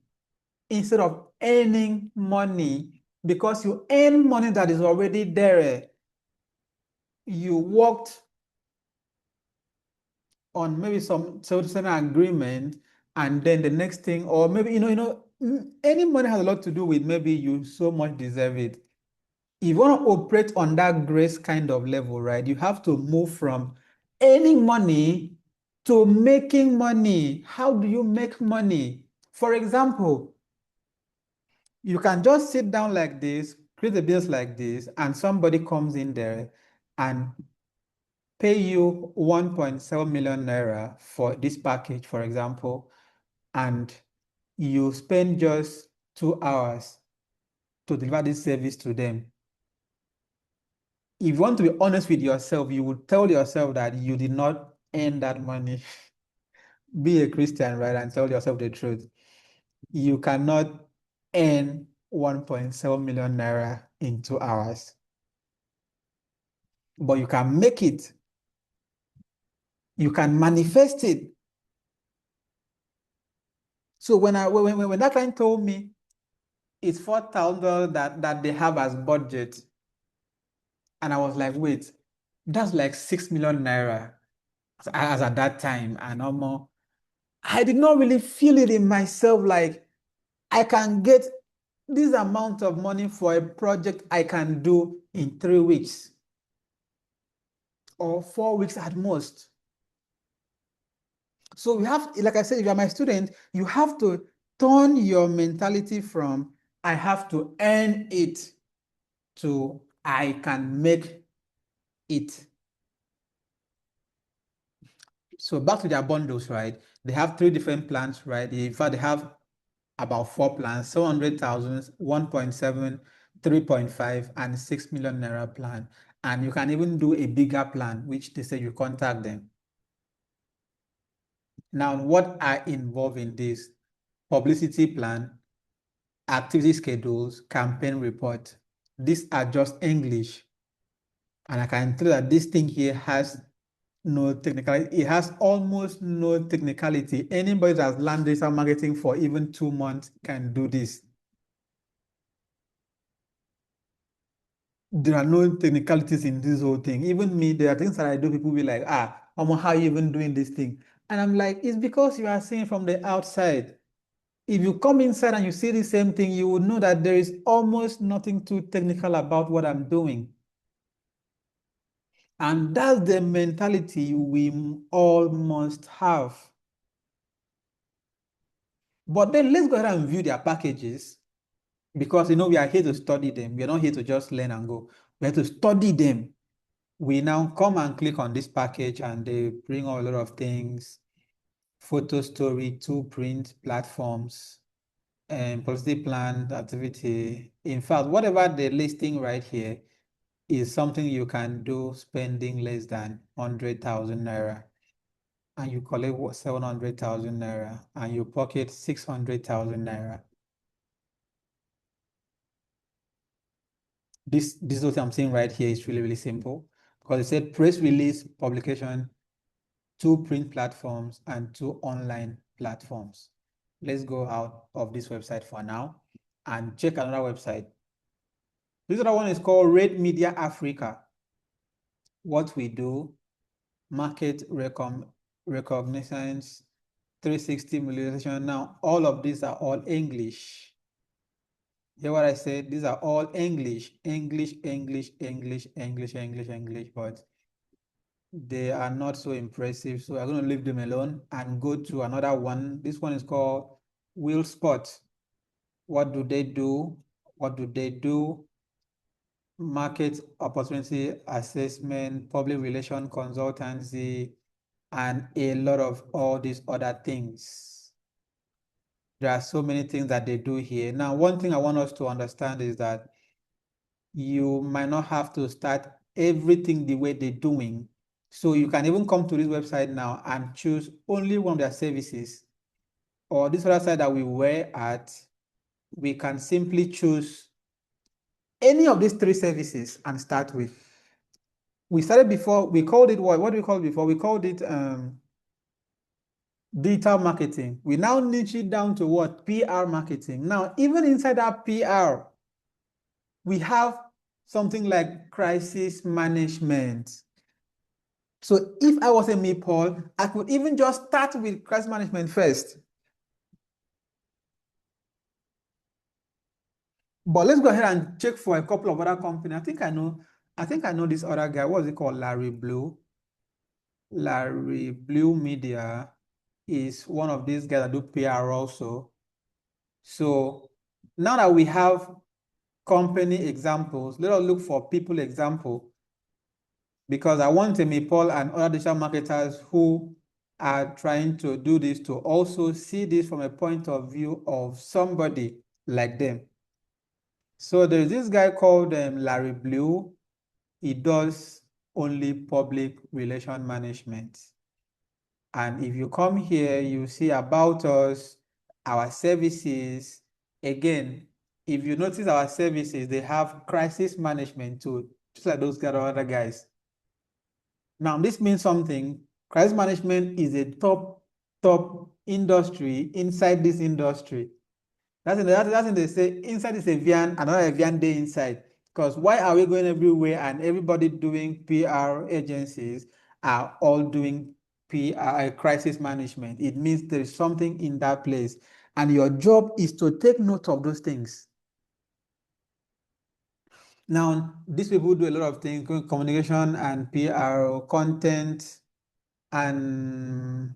instead of earning money because you earn money that is already there. You worked on maybe some certain agreement, and then the next thing, or maybe any money has a lot to do with maybe you so much deserve it. If you want to operate on that grace kind of level, right, you have to move from earning money to making money. How do you make money? For example, you can just sit down like this, create a business like this, and somebody comes in there and pay you 1.7 million naira for this package, for example, and you spend just 2 hours to deliver this service to them. If you want to be honest with yourself, you would tell yourself that you did not earn that money. Be a Christian, right? And tell yourself the truth. You cannot earn 1.7 million naira in 2 hours, but you can make it. You can manifest it. So when that client told me it's $4,000 that they have as budget, and I was like, wait, that's like 6 million naira as at that time, and almost I did not really feel it in myself like I can get this amount of money for a project I can do in 3 weeks or 4 weeks at most. So we have, like I said, if you're my student, you have to turn your mentality from I have to earn it to I can make it. So back to their bundles, right? They have 3 different plans, right? In fact, they have about 4 plans: 700,000, 1.7, 3.5, and 6 million naira plan. And you can even do a bigger plan, which they say you contact them. Now, what are involved in this? Publicity plan, activity schedules, campaign report. These are just English. And I can tell you that this thing here has no technicality. It has almost no technicality. Anybody that's learned digital marketing for even 2 months can do this. there are no technicalities in this whole thing. Even me, there are things that I do, people be like, how are you even doing this thing? And I'm like, it's because you are seeing from the outside. If you come inside and you see the same thing, you would know that there is almost nothing too technical about what I'm doing. And that's the mentality we all must have. But then let's go ahead and view their packages because we are here to study them. We are not here to just learn and go. We have to study them. We now come and click on this package and they bring a lot of things, photo story, two print platforms, and policy plan activity. In fact, whatever the listing right here is something you can do spending less than 100,000 naira. And you collect 700,000 naira and you pocket 600,000 naira. This is what I'm saying right here is really, really simple because it said press release, publication, two print platforms, and two online platforms. Let's go out of this website for now and check another website. This other one is called Red Media Africa. What we do, market recognitions, 360 monetization. Now, all of these are all English. Hear what I said? These are all English, English, English, English, English, English, English, but they are not so impressive. So I'm going to leave them alone and go to another one. This one is called Wheel Spot. What do they do? What do they do? Market opportunity assessment, public relation consultancy, and a lot of all these other things. There are so many things that they do here. Now, one thing I want us to understand is that you might not have to start everything the way they're doing. So you can even come to this website now and choose only one of their services. Or this other side that we were at, we can simply choose any of these three services and start with. We started before, we called it what? What do we call it before? We called it digital marketing. We now niche it down to what? PR marketing. Now, even inside that PR, we have something like crisis management. So if I was a me, Paul, I could even just start with crisis management first. But let's go ahead and check for a couple of other companies. I think I know this other guy. What is it called? Larry Blue. Larry Blue Media is one of these guys that do PR also. So now that we have company examples, let us look for people example because I want me, Paul, and other digital marketers who are trying to do this to also see this from a point of view of somebody like them. So there's this guy called Larry Blue. He does only public relation management. And if you come here, you see about us, our services. Again, if you notice our services, they have crisis management too, just like those other guys. Now, this means something. Crisis management is a top industry inside this industry. That's in they say inside is Evian, another Evian day inside. Because why are we going everywhere and everybody doing PR agencies are all doing PR crisis management? It means there is something in that place. And your job is to take note of those things. Now, these people do a lot of things, communication and PR, and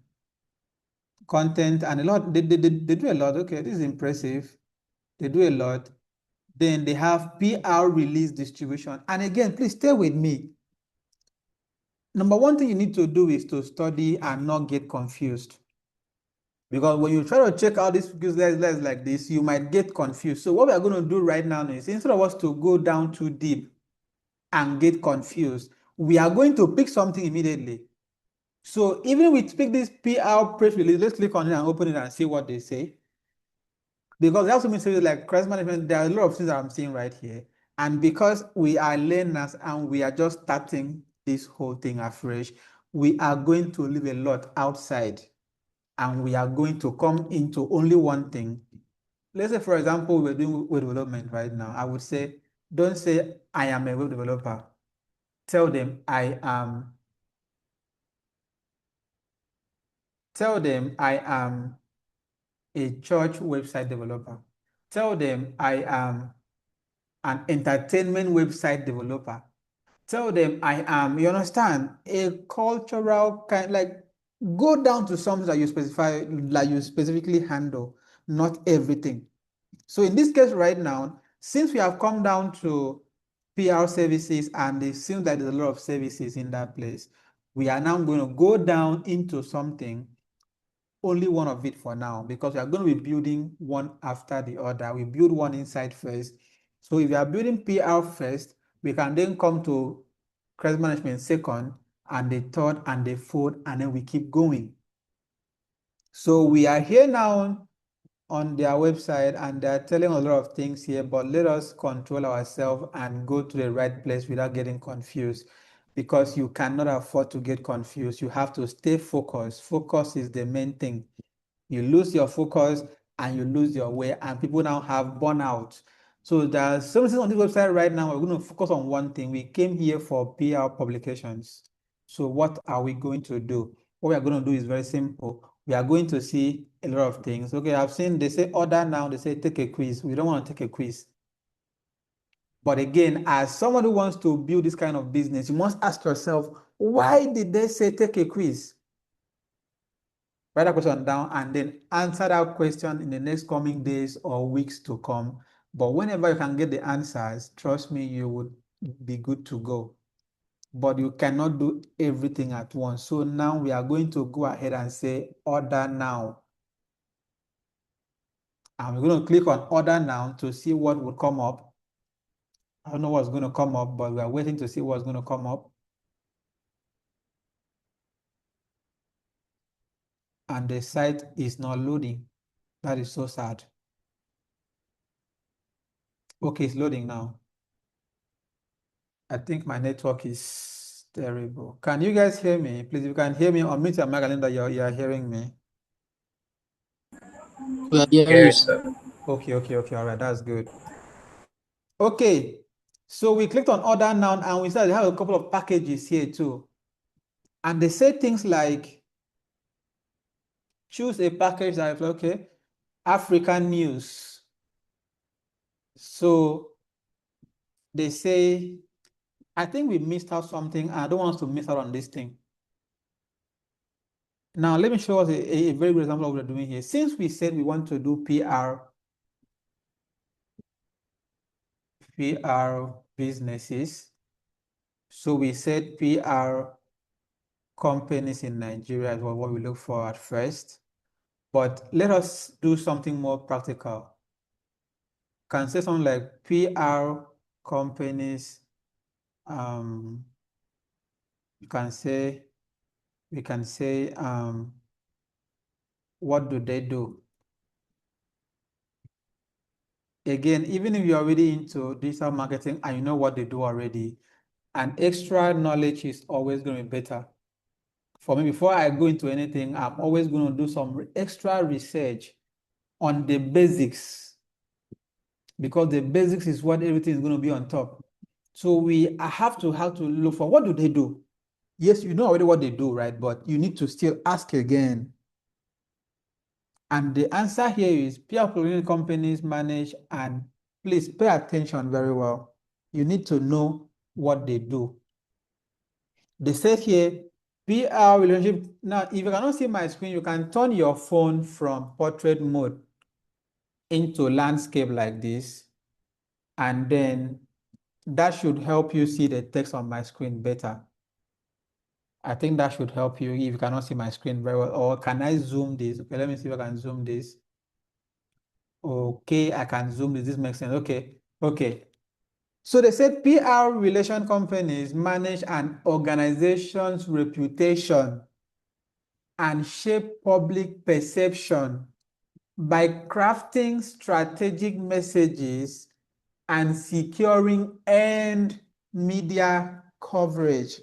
content and a lot. They do a lot. Okay, this is impressive. They do a lot. Then they have PR release distribution. And again, please stay with me. Number one thing you need to do is to study and not get confused. Because when you try to check out these guys like this, you might get confused. So what we are going to do right now is instead of us to go down too deep and get confused, we are going to pick something immediately. So even we pick this PR press release, let's click on it and open it and see what they say. Because there are so many services like crisis management, there are a lot of things that I'm seeing right here. And because we are learners and we are just starting this whole thing afresh, we are going to leave a lot outside and we are going to come into only one thing. Let's say, for example, we're doing web development right now. I would say Don't say, I am a web developer. Tell them, I am a church website developer. Tell them I am an entertainment website developer. Tell them I am, you understand, a cultural kind, like go down to something that you specify, like you specifically handle, not everything. So in this case right now, since we have come down to PR services and it seems that there's a lot of services in that place, we are now going to go down into something, only one of it for now, because we are going to be building one after the other. We build one inside first. So if you are building PR first, we can then come to credit management second, and the third and the fourth, and then we keep going. So we are here now on their website and they're telling a lot of things here, but let us control ourselves and go to the right place without getting confused, because you cannot afford to get confused. You have to stay focused. Focus is the main thing. You lose your focus and you lose your way, and people now have burnout. So there's something on this website right now. We're going to focus on one thing. We came here for PR publications. So what are we going to do? What we are going to do is very simple. We are going to see a lot of things. Okay, I've seen they say order now, they say take a quiz. We don't want to take a quiz. But again, as someone who wants to build this kind of business, you must ask yourself, why did they say take a quiz? Write that question down and then answer that question in the next coming days or weeks to come. But whenever you can get the answers, trust me, you would be good to go. But you cannot do everything at once. So now we are going to go ahead and say order now. And we're going to click on order now to see what will come up. I don't know what's going to come up, but we are waiting to see what's going to come up. And the site is not loading. That is so sad. Okay, it's loading now. I think my network is terrible. Can you guys hear me? Please, if you can hear me, unmute your mic and that you're hearing me.
We are hearing you,
Yes,
sir.
sir.
Okay. All right, that's good. Okay, so we clicked on order now and we said they have a couple of packages here too. And they say things like, choose a package that is okay, African news. So they say, I think we missed out something. I don't want us to miss out on this thing. Now, let me show us a very good example of what we're doing here. Since we said we want to do PR businesses, so we said PR companies in Nigeria is what we look for at first. But let us do something more practical. Can say something like PR companies. We can say, what do they do? Again, even if you're already into digital marketing and you know what they do already, an extra knowledge is always going to be better. For me, before I go into anything, I'm always going to do some extra research on the basics, because the basics is what everything is going to be on top. So we have to look for, what do they do? Yes, you know already what they do, right? But you need to still ask again. And the answer here is PR companies manage, and please pay attention very well. You need to know what they do. They said here, PR relationship. Now, if you cannot see my screen, you can turn your phone from portrait mode into landscape like this, and then that should help you see the text on my screen better. I think that should help you if you cannot see my screen very well. Or can I zoom this? Okay, let me see if I can zoom this. Okay, I can zoom this. This makes sense. Okay. So they said PR relation companies manage an organization's reputation and shape public perception by crafting strategic messages and securing earned media coverage.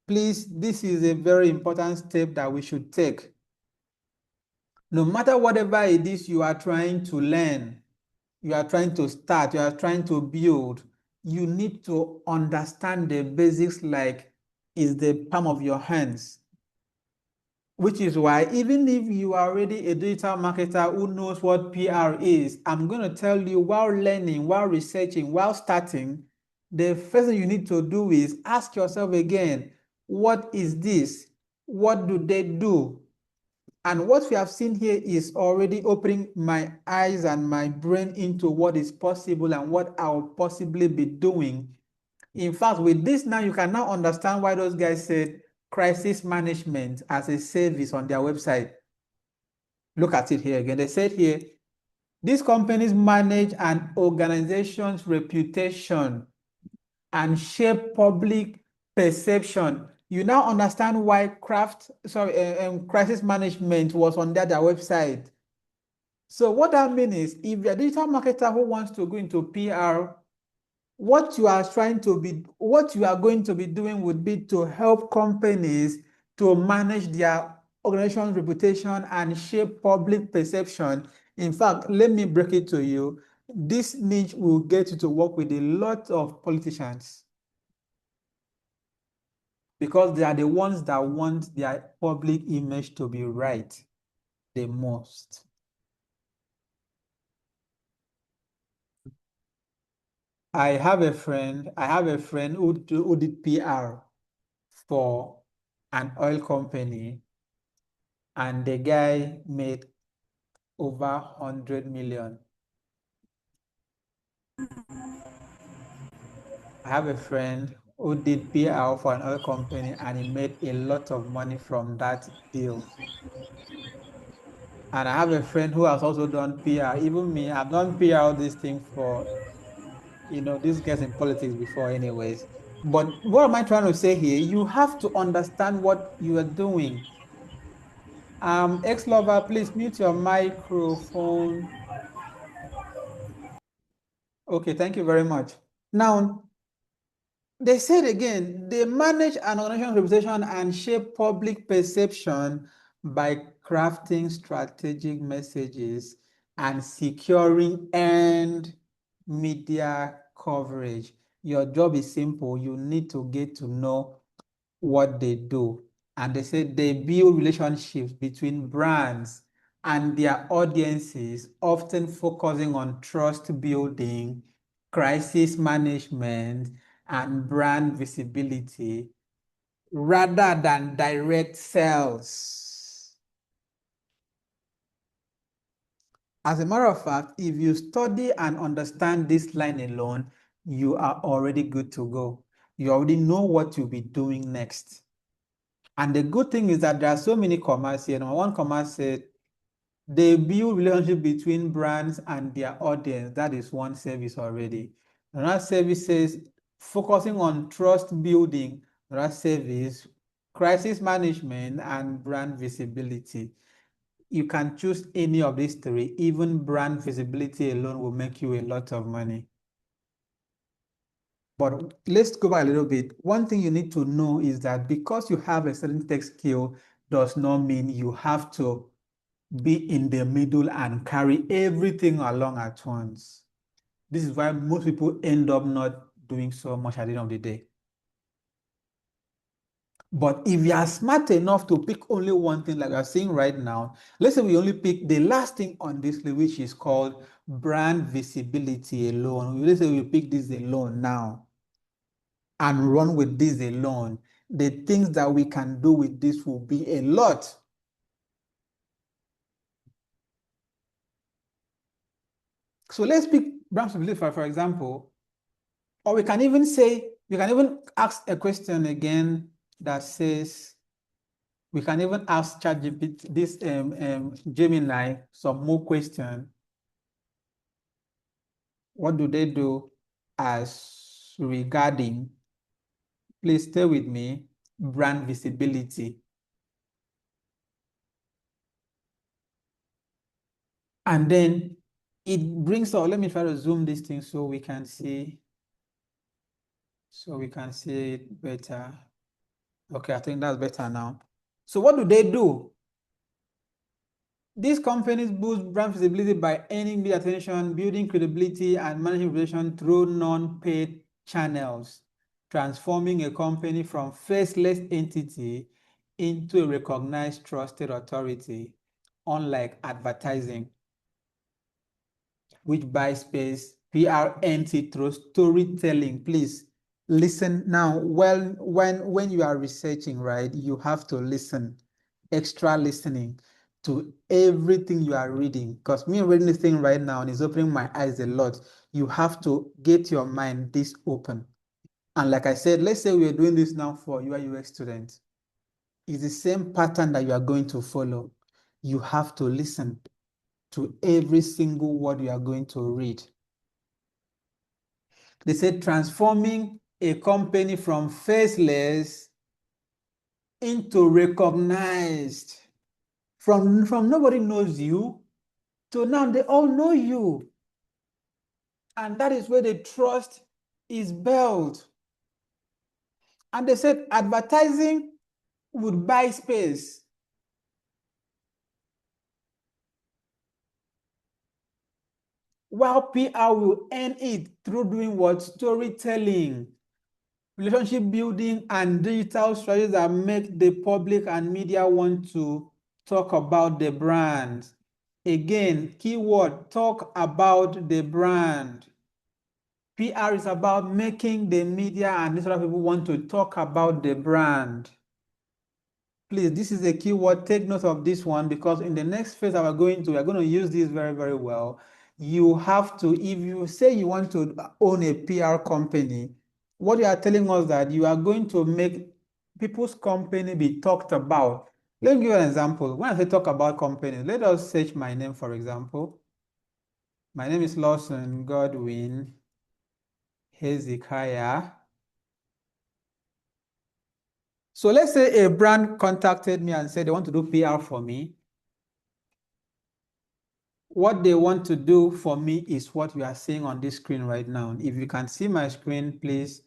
Please, this is a very important step that we should take. No matter whatever it is you are trying to learn, you are trying to start, you are trying to build, you need to understand the basics like is the palm of your hands. Which is why even if you are already a digital marketer who knows what PR is, I'm going to tell you while learning, while researching, while starting, the first thing you need to do is ask yourself again, what is this? What do they do? And what we have seen here is already opening my eyes and my brain into what is possible and what I'll possibly be doing. In fact, with this now, you can now understand why those guys said crisis management as a service on their website. Look at it here again. They said here, these companies manage an organization's reputation and shape public perception. You now understand why crisis management was on their website. So what that means is if you're a digital marketer who wants to go into PR, what you are going to be doing would be to help companies to manage their organization's reputation and shape public perception. In fact, let me break it to you. This niche will get you to work with a lot of politicians because they are the ones that want their public image to be right the most. I have a friend who did PR for an oil company, and the guy made over 100 million. I have a friend who did PR for an oil company and he made a lot of money from that deal. And I have a friend who has also done PR. Even me, I've done PR all these things for, these guys in politics before anyways. But what am I trying to say here? You have to understand what you are doing. Ex-lover, please mute your microphone. Okay, thank you very much. Now, they said again, they manage an organization's reputation and shape public perception by crafting strategic messages and securing earned media coverage. Your job is simple. You need to get to know what they do. And they say they build relationships between brands and their audiences, often focusing on trust building, crisis management, and brand visibility rather than direct sales. As a matter of fact, if you study and understand this line alone, you are already good to go. You already know what you'll be doing next. And the good thing is that there are so many commerce here. Number one commerce said they build relationship between brands and their audience. That is one service already. Another service says focusing on trust building. Another service, crisis management and brand visibility. You can choose any of these three. Even brand visibility alone will make you a lot of money. But let's go back a little bit. One thing you need to know is that because you have a certain tech skill does not mean you have to be in the middle and carry everything along at once. This is why most people end up not doing so much at the end of the day. But if you are smart enough to pick only one thing, like we are seeing right now, let's say we only pick the last thing on this list, which is called brand visibility alone. Let's say we pick this alone now and run with this alone, the things that we can do with this will be a lot. So let's pick brand visibility for example, or we can even ask a question again that says, we can even ask ChatGPT, this Gemini, some more question. What do they do as regarding, please stay with me, brand visibility? And then it brings out, let me try to zoom this thing so we can see it better. Okay, I think that's better now. So what do they do? These companies boost brand visibility by earning media attention, building credibility, and managing reputation through non-paid channels, transforming a company from faceless entity into a recognized, trusted authority, unlike advertising, which buys space, PR entity through storytelling. Please listen now. Well, when you are researching, right, you have to listen, extra listening to everything you are reading. Because me reading this thing right now and it's opening my eyes a lot. You have to get your mind this open. And like I said, let's say we are doing this now for UI UX students. It's the same pattern that you are going to follow. You have to listen to every single word you are going to read. They said transforming a company from faceless into recognized. From nobody knows you to now they all know you. And that is where the trust is built. And they said advertising would buy space. While PR will earn it through doing what? Storytelling, relationship building, and digital strategies that make the public and media want to talk about the brand. Again, keyword, talk about the brand. PR is about making the media and these other people want to talk about the brand. Please, this is a keyword. Take note of this one because in the next phase that we're going to use this very, very well. You have to, if you say you want to own a PR company, what you are telling us that you are going to make people's company be talked about. Let me give you an example. When I say talk about companies, let us search my name, for example. My name is Lawson Godwin Hezekiah. So let's say a brand contacted me and said they want to do PR for me. What they want to do for me is what you are seeing on this screen right now. If you can see my screen, please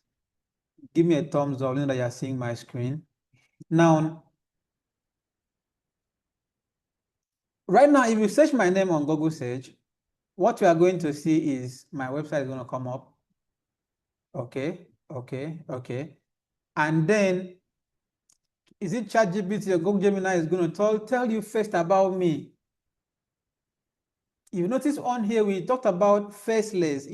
give me a thumbs up, knowing that you are seeing my screen. Now, right now, if you search my name on Google search, what you are going to see is my website is going to come up. Okay, okay, okay. And then, is it ChatGPT or Google Gemini is going to tell you first about me? You notice on here, we talked about faceless,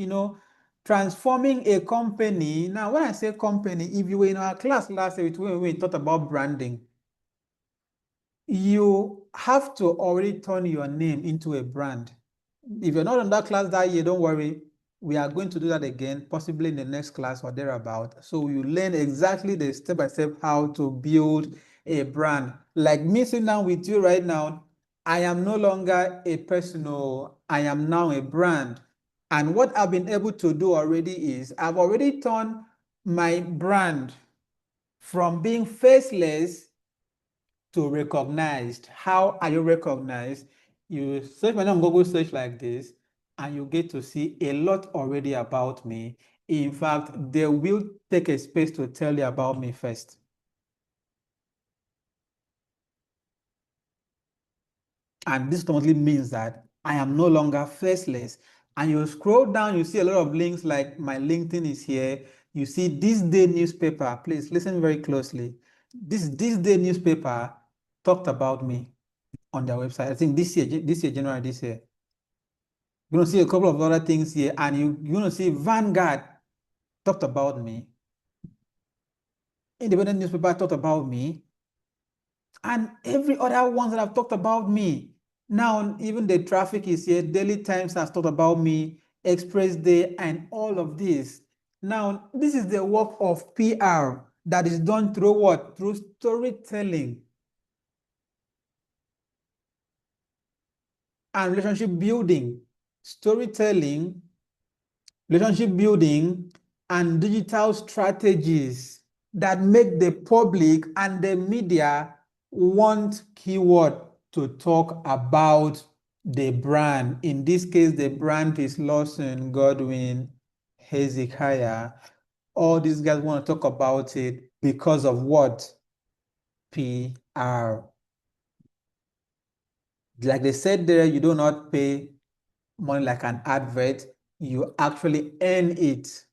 transforming a company. Now, when I say company, if you were in our class last year, when we talked about branding, you have to already turn your name into a brand. If you're not in that class that year, don't worry. We are going to do that again, possibly in the next class or thereabout. So you learn exactly the step-by-step how to build a brand. Like me sitting down with you right now, I am no longer a personal, I am now a brand. And what I've been able to do already is I've already turned my brand from being faceless to recognized. How are you recognized? You search my name on Google search like this, and you get to see a lot already about me. In fact, they will take a space to tell you about me first. And this totally means that I am no longer faceless. And you scroll down, you see a lot of links like my LinkedIn is here. You see this day newspaper. Please listen very closely. This day newspaper talked about me on their website. I think January this year. You're going to see a couple of other things here, and you're going to see Vanguard talked about me. Independent newspaper talked about me. And every other ones that have talked about me. Now, even the traffic is here. Daily Times has talked about me, Express Day, and all of this. Now, this is the work of PR that is done through what? Through storytelling and relationship building. Storytelling, relationship building, and digital strategies that make the public and the media want keyword to talk about the brand. In this case, the brand is Lawson Godwin Hezekiah. All these guys want to talk about it because of what? PR. Like they said there, you do not pay money like an advert. You actually earn it.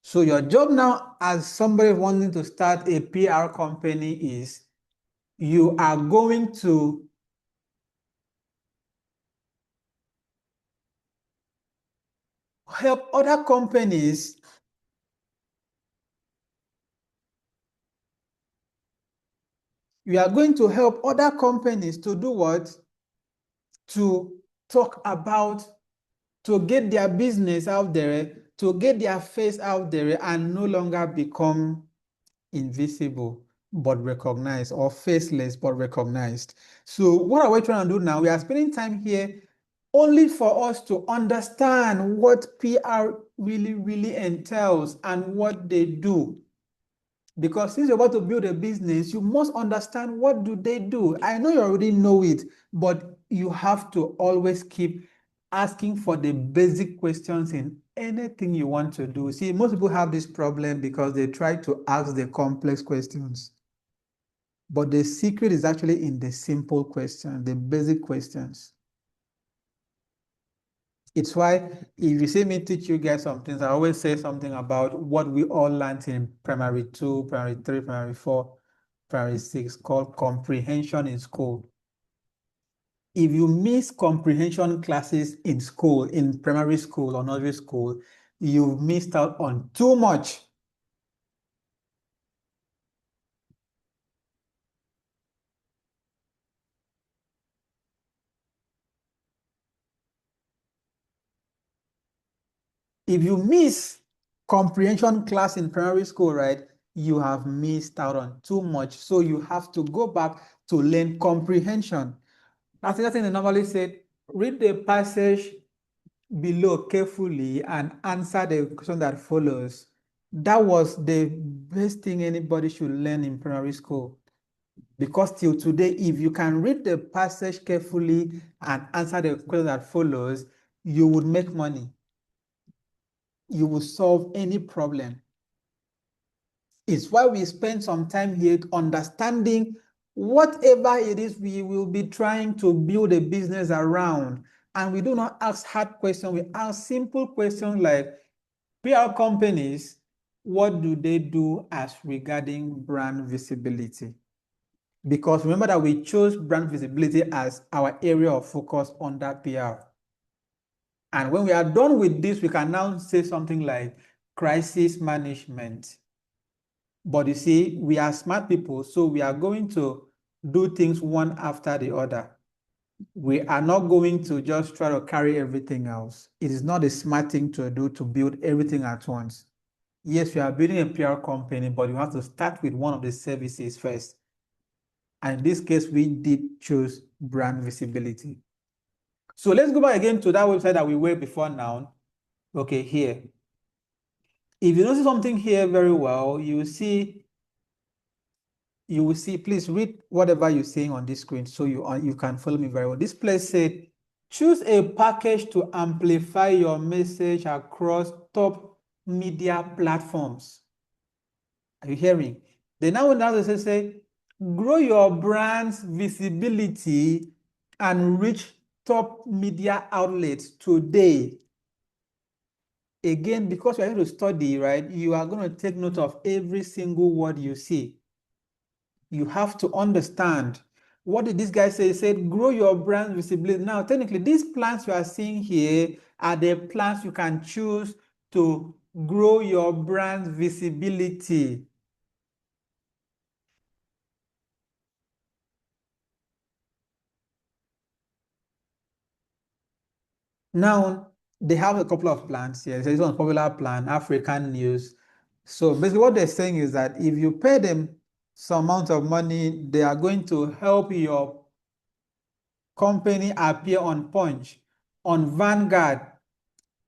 So your job now as somebody wanting to start a PR company is you are going to help other companies to do what? To talk about, to get their business out there, to get their face out there and no longer become invisible but recognized, or faceless but recognized. So what are we trying to do now? We are spending time here only for us to understand what PR really, really entails and what they do. Because since you're about to build a business, you must understand what do they do. I know you already know it, but you have to always keep asking for the basic questions in anything you want to do. See, most people have this problem because they try to ask the complex questions. But the secret is actually in the simple questions, the basic questions. It's why if you see me teach you guys some things, I always say something about what we all learned in primary 2, primary 3, primary 4, primary 6, called comprehension in school. If you miss comprehension classes in school, in primary school or nursery school, you've missed out on too much. If you miss comprehension class in primary school, right, you have missed out on too much. So you have to go back to learn comprehension. That's the thing they normally say, read the passage below carefully and answer the question that follows. That was the best thing anybody should learn in primary school. Because till today, if you can read the passage carefully and answer the question that follows, you would make money. You will solve any problem. It's why we spend some time here understanding whatever it is we will be trying to build a business around. And we do not ask hard questions, we ask simple questions like PR companies, what do they do as regarding brand visibility? Because remember that we chose brand visibility as our area of focus under PR. And when we are done with this, we can now say something like crisis management. But you see, we are smart people, so we are going to do things one after the other. We are not going to just try to carry everything else. It is not a smart thing to do to build everything at once. Yes, we are building a PR company, but you have to start with one of the services first. And in this case, we did choose brand visibility. So let's go back again to that website that we were before now. Okay, here. If you notice something here very well, you will see, please read whatever you're saying on this screen so you can follow me very well. This place said, choose a package to amplify your message across top media platforms. Are you hearing? They now say, grow your brand's visibility and reach top media outlets today. Again, because you're here to study, right, you are going to take note of every single word you see. You have to understand. What did this guy say? He said, grow your brand visibility. Now, technically, these plans you are seeing here are the plans you can choose to grow your brand visibility. Now, they have a couple of plans here. This one popular plan, African News. So basically what they're saying is that if you pay them some amount of money, they are going to help your company appear on Punch, on Vanguard,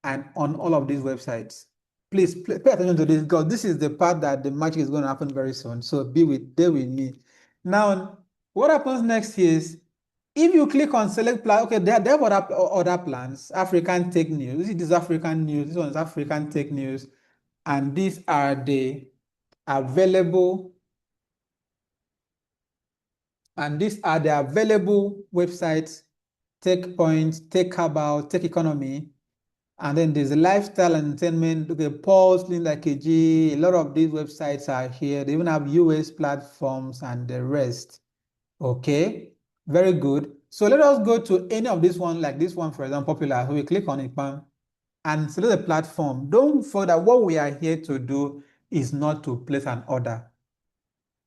and on all of these websites. Please pay attention to this because this is the part that the magic is going to happen very soon. So bear with me. Now, what happens next is if you click on select plan, okay, they have other plans. African Tech News. This is African News. This one is African Tech News. And these are the available, websites: Tech Point, Tech About, Tech Economy. And then there's a lifestyle and entertainment. Okay, Pulse, Linda KG, a lot of these websites are here. They even have US platforms and the rest. Okay, very good. So let us go to any of this one, like this one, for example, popular. So we click on it, bam, and select the platform. Don't forget that what we are here to do is not to place an order.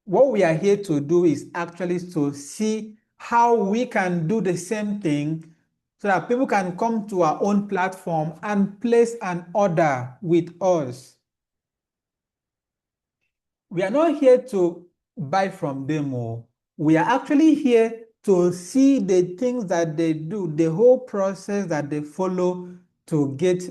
What we are here to do is actually to see how we can do the same thing so that people can come to our own platform and place an order with us. We are not here to buy from them. We are actually here to see the things that they do, the whole process that they follow to get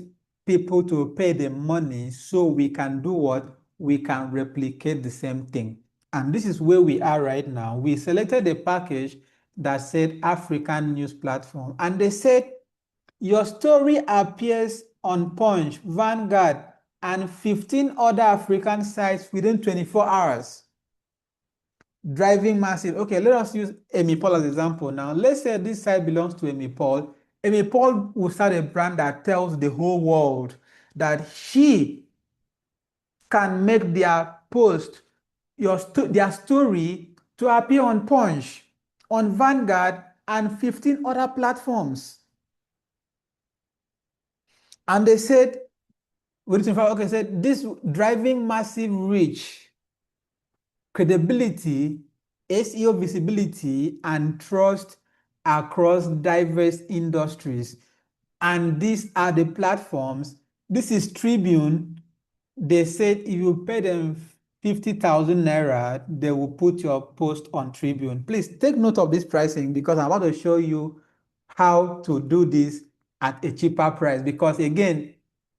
people to pay the money so we can do what? We can replicate the same thing. And this is where we are right now. We selected a package that said African News Platform, and they said your story appears on Punch, Vanguard, and 15 other African sites within 24 hours. Driving massive. Okay, let us use Amy Paul as example now. Let's say this site belongs to Amy Paul. Amy Paul will start a brand that tells the whole world that she can make their post, their story to appear on Punch, on Vanguard, and 15 other platforms. And they said, okay, said this driving massive reach, credibility, SEO visibility, and trust across diverse industries. And these are the platforms. This is Tribune. They said if you pay them 50,000 naira, they will put your post on Tribune. Please take note of this pricing because I'm about to show you how to do this at a cheaper price. Because again,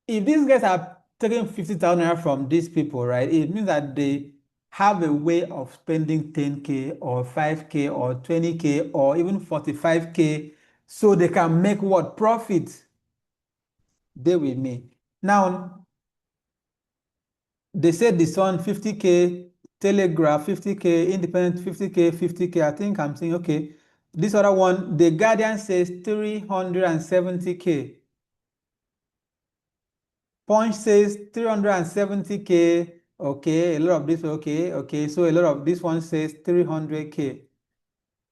if these guys are taking 50,000 naira from these people, right, it means that they have a way of spending 10K or 5K or 20K or even 45K so they can make what? Profit. They with me. Now, they said the Sun 50K, Telegraph 50K, Independent 50K, 50K. I think I'm saying, okay. This other one, The Guardian says 370K. Punch says 370K. Okay, a lot of this, okay. So a lot of this one says 300K.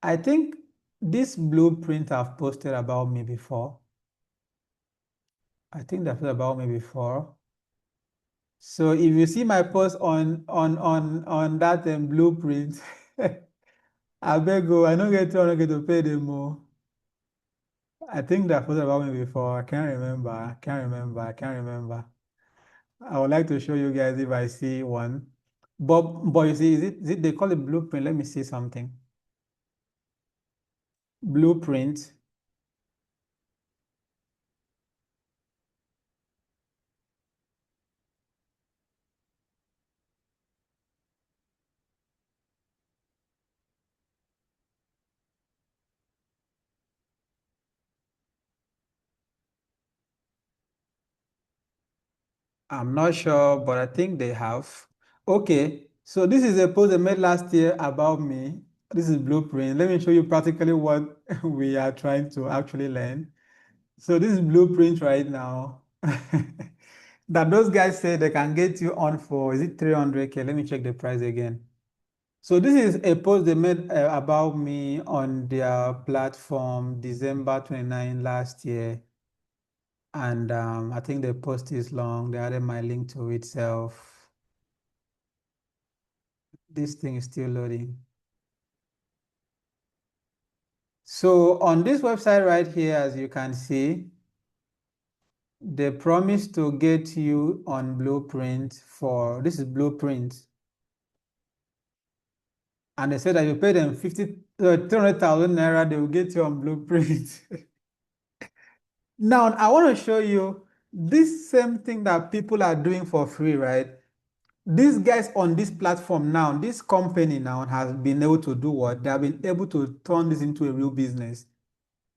I think this blueprint I've posted about me before. I think they've posted about me before. So if you see my post on that blueprint, I beg you, I don't get to pay them more. I think they've posted about me before. I can't remember. I can't remember. I would like to show you guys if I see one. But you see, is it they call it blueprint? Let me see something. Blueprint. I'm not sure, but I think they have. Okay, so this is a post they made last year about me. This is blueprint. Let me show you practically what we are trying to actually learn. So this is blueprint right now. That those guys say they can get you on for, is it 300K? Let me check the price again. So this is a post they made about me on their platform December 29 last year. And I think the post is long. They added my link to itself. This thing is still loading. So on this website right here, as you can see, they promise to get you on Blueprint for, this is Blueprint. And they said that if you pay them 300,000 naira, they will get you on Blueprint. Now, I want to show you this same thing that people are doing for free, right? These guys on this platform now, this company now has been able to do what? They have been able to turn this into a real business.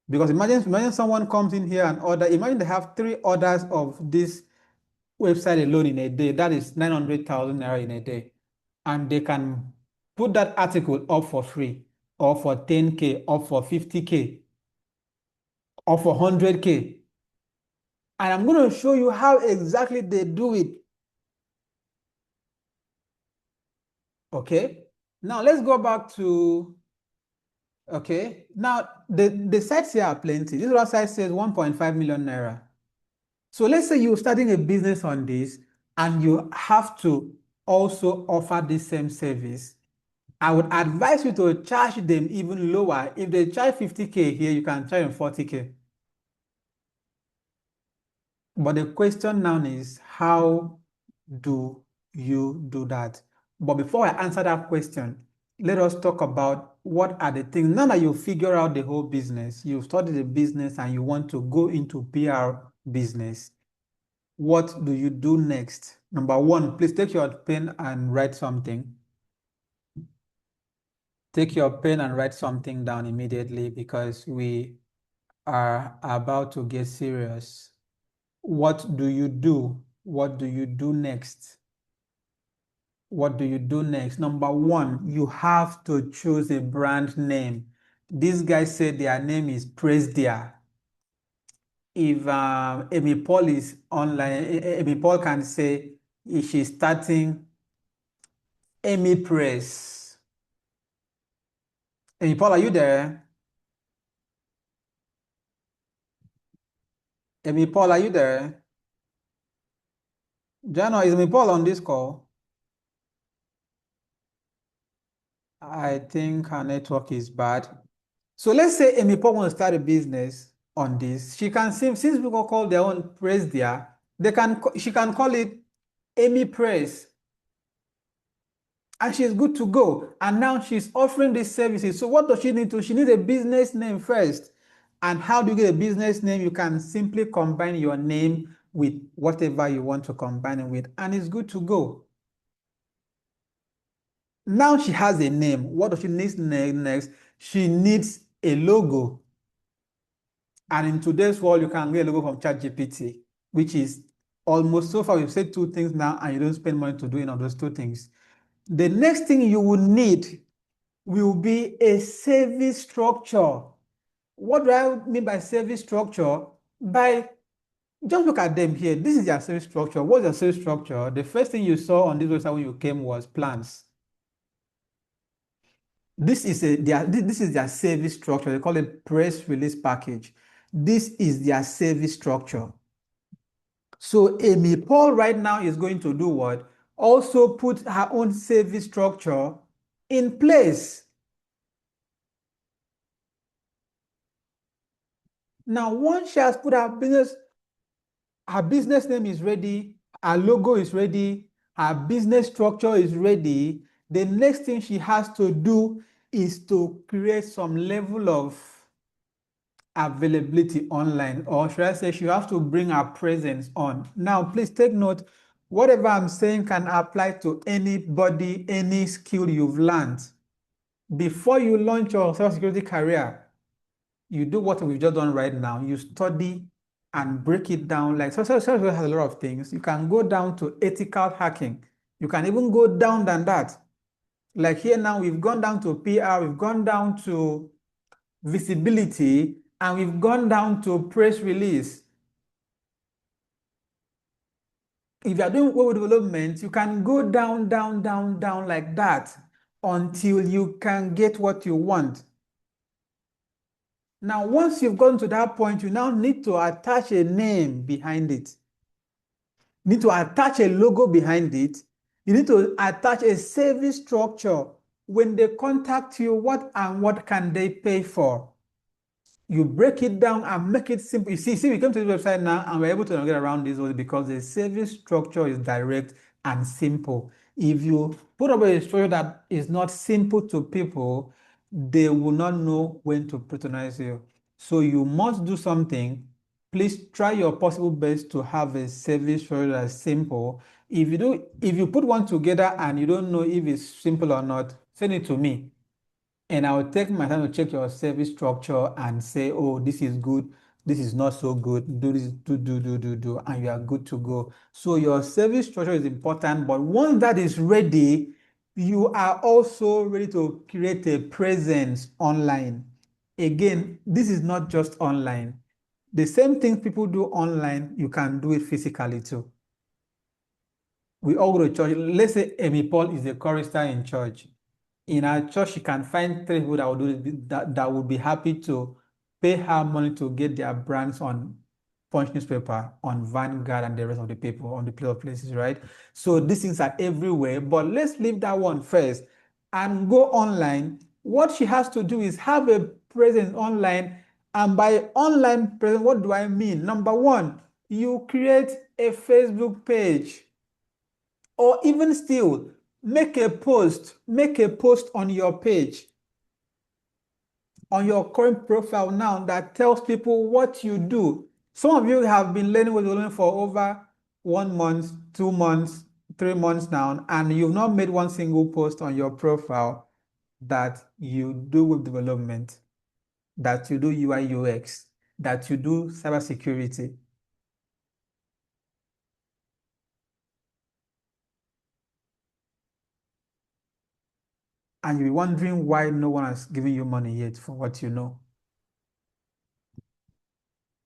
Because imagine someone comes in here and order, imagine they have 3 orders of this website alone in a day. That is 900,000 naira in a day. And they can put that article up for free, or for 10K, or for 50K, or for 100K. And I'm going to show you how exactly they do it. Okay. Now let's go back to, okay. Now the sites here are plenty. This website says 1.5 million naira. So let's say you're starting a business on this and you have to also offer this same service. I would advise you to charge them even lower. If they charge 50K here, you can charge them 40K. But the question now is, how do you do that? But before I answer that question, let us talk about what are the things. Now that you figure out the whole business, you've studied the business and you want to go into PR business, what do you do next? Number one, please take your pen and write something. Take your pen and write something down immediately because we are about to get serious. What do you do? What do you do next? What do you do next? Number one, you have to choose a brand name. These guys said their name is Presdia. If Amy Paul is online, Amy Paul can say if she's starting Amy Press. Amy Paul, are you there? Amy Paul, are you there? Jano, is Amy Paul on this call? I think her network is bad. So let's say Amy Paul wants to start a business on this. She can, since people call their own press there, she can call it Amy Press, and she's good to go. And now she's offering these services. So what does she need to? She needs a business name first. And how do you get a business name? You can simply combine your name with whatever you want to combine it with, and it's good to go. Now she has a name. What does she need next? She needs a logo. And in today's world, you can get a logo from ChatGPT, which is almost, so far we've said two things now, and you don't spend money to do any of those two things. The next thing you will need will be a service structure. What do I mean by service structure? By, just look at them here. This is their service structure. What's their service structure? The first thing you saw on this website when you came was plans. This is their service structure. They call it press release package. This is their service structure. So Amy Paul right now is going to do what? Also put her own service structure in place. Now, once she has put her business name is ready, her logo is ready, her business structure is ready, the next thing she has to do is to create some level of availability online, or should I say she has to bring her presence on. Now, please take note, whatever I'm saying can apply to anybody, any skill you've learned. Before you launch your cybersecurity career, you do what we've just done right now. You study and break it down. Like cybersecurity has a lot of things. You can go down to ethical hacking. You can even go down than that. Like here now, we've gone down to PR, we've gone down to visibility, and we've gone down to press release. If you're doing web development, you can go down, down, down, down like that until you can get what you want. Now, once you've gotten to that point, you now need to attach a name behind it. You need to attach a logo behind it. You need to attach a service structure. When they contact you, what and what can they pay for? You break it down and make it simple. You see, we came to this website now and we're able to get around this because the service structure is direct and simple. If you put up a structure that is not simple to people, they will not know when to patronize you. So you must do something. Please try your possible best to have a service structure that's simple. If you put one together and you don't know if it's simple or not, send it to me. And I'll take my time to check your service structure and say, oh, this is good, this is not so good, do this, do, and you are good to go. So your service structure is important, but once that is ready, you are also ready to create a presence online. Again, this is not just online. The same thing people do online, you can do it physically too. We all go to church. Let's say Amy Paul is a chorister in church. In our church, she can find three people that would that would be happy to pay her money to get their brands on Punch newspaper, on Vanguard, and the rest of the people on the place of places, right? So these things are everywhere. But let's leave that one first and go online. What she has to do is have a presence online. And by online presence, what do I mean? Number one, you create a Facebook page. Or even still, make a post on your page, on your current profile now that tells people what you do. Some of you have been learning what you're learning for over 1 month, 2 months, 3 months now, and you've not made one single post on your profile that you do web development, that you do UI UX, that you do cybersecurity. And you're wondering why no one has given you money yet for what you know.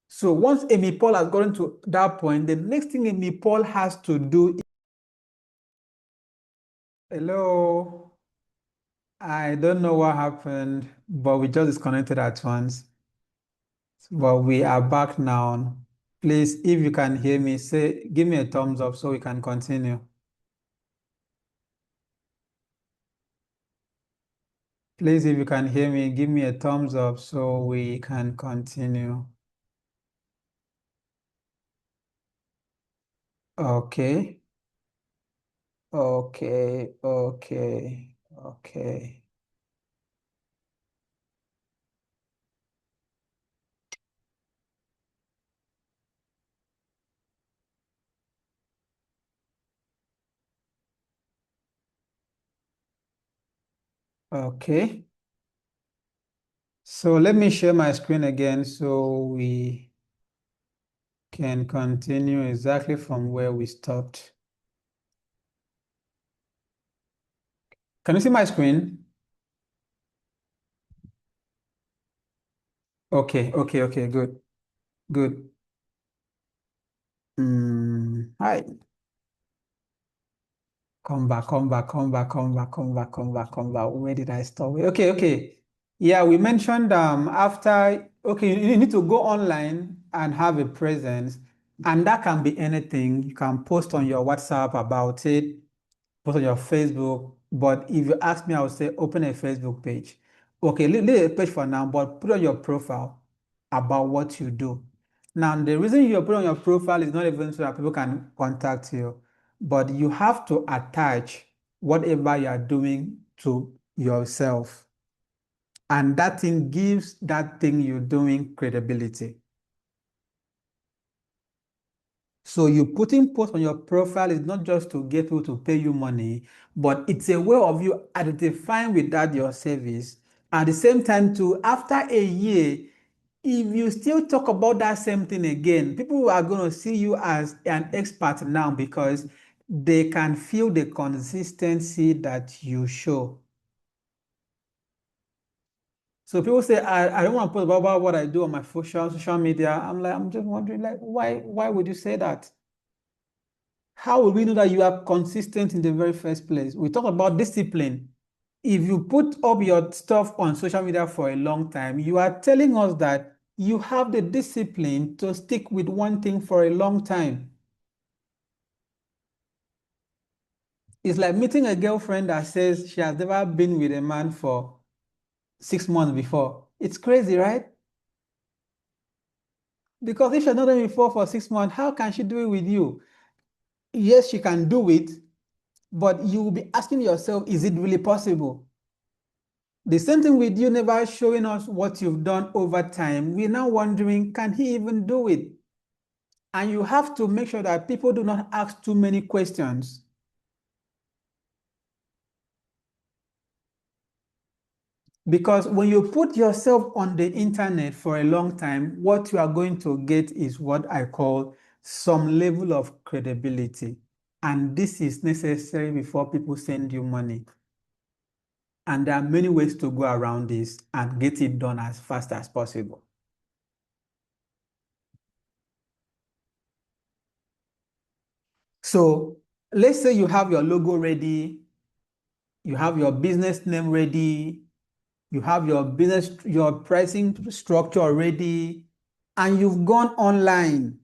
So once Amy Paul has gotten to that point, the next thing Amy Paul has to do is, hello, I don't know what happened, but we just disconnected at once. But we are back now. Please, if you can hear me, say, give me a thumbs up so we can continue. Please, if you can hear me, give me a thumbs up so we can continue. Okay, okay, okay, okay. Okay. So let me share my screen again so we can continue exactly from where we stopped. Can you see my screen? Okay, okay, okay, good, good. Hi. Come back, come back, come back, come back, come back, come back, come back. Where did I stop? Okay, okay. Yeah, we mentioned after, okay, you need to go online and have a presence, and that can be anything. You can post on your WhatsApp about it, post on your Facebook. But if you ask me, I would say open a Facebook page. Okay, leave a page for now, but put on your profile about what you do. Now, the reason you put on your profile is not even so that people can contact you, but you have to attach whatever you are doing to yourself. And that thing gives that thing you're doing credibility. So you putting posts on your profile is not just to get people to pay you money, but it's a way of you identifying with that your service. At the same time, too, after a year, if you still talk about that same thing again, people are going to see you as an expert now because they can feel the consistency that you show. So people say, I don't want to post about what I do on my social media. I'm like, I'm just wondering, like, why would you say that? How will we know that you are consistent in the very first place? We talk about discipline. If you put up your stuff on social media for a long time, you are telling us that you have the discipline to stick with one thing for a long time. It's like meeting a girlfriend that says she has never been with a man for 6 months before. It's crazy, right? Because if she's not done it before for 6 months, how can she do it with you? Yes, she can do it, but you will be asking yourself, is it really possible? The same thing with you never showing us what you've done over time. We're now wondering, can he even do it? And you have to make sure that people do not ask too many questions. Because when you put yourself on the internet for a long time, what you are going to get is what I call some level of credibility. And this is necessary before people send you money. And there are many ways to go around this and get it done as fast as possible. So let's say you have your logo ready, you have your business name ready, you have your business, your pricing structure ready, and you've gone online.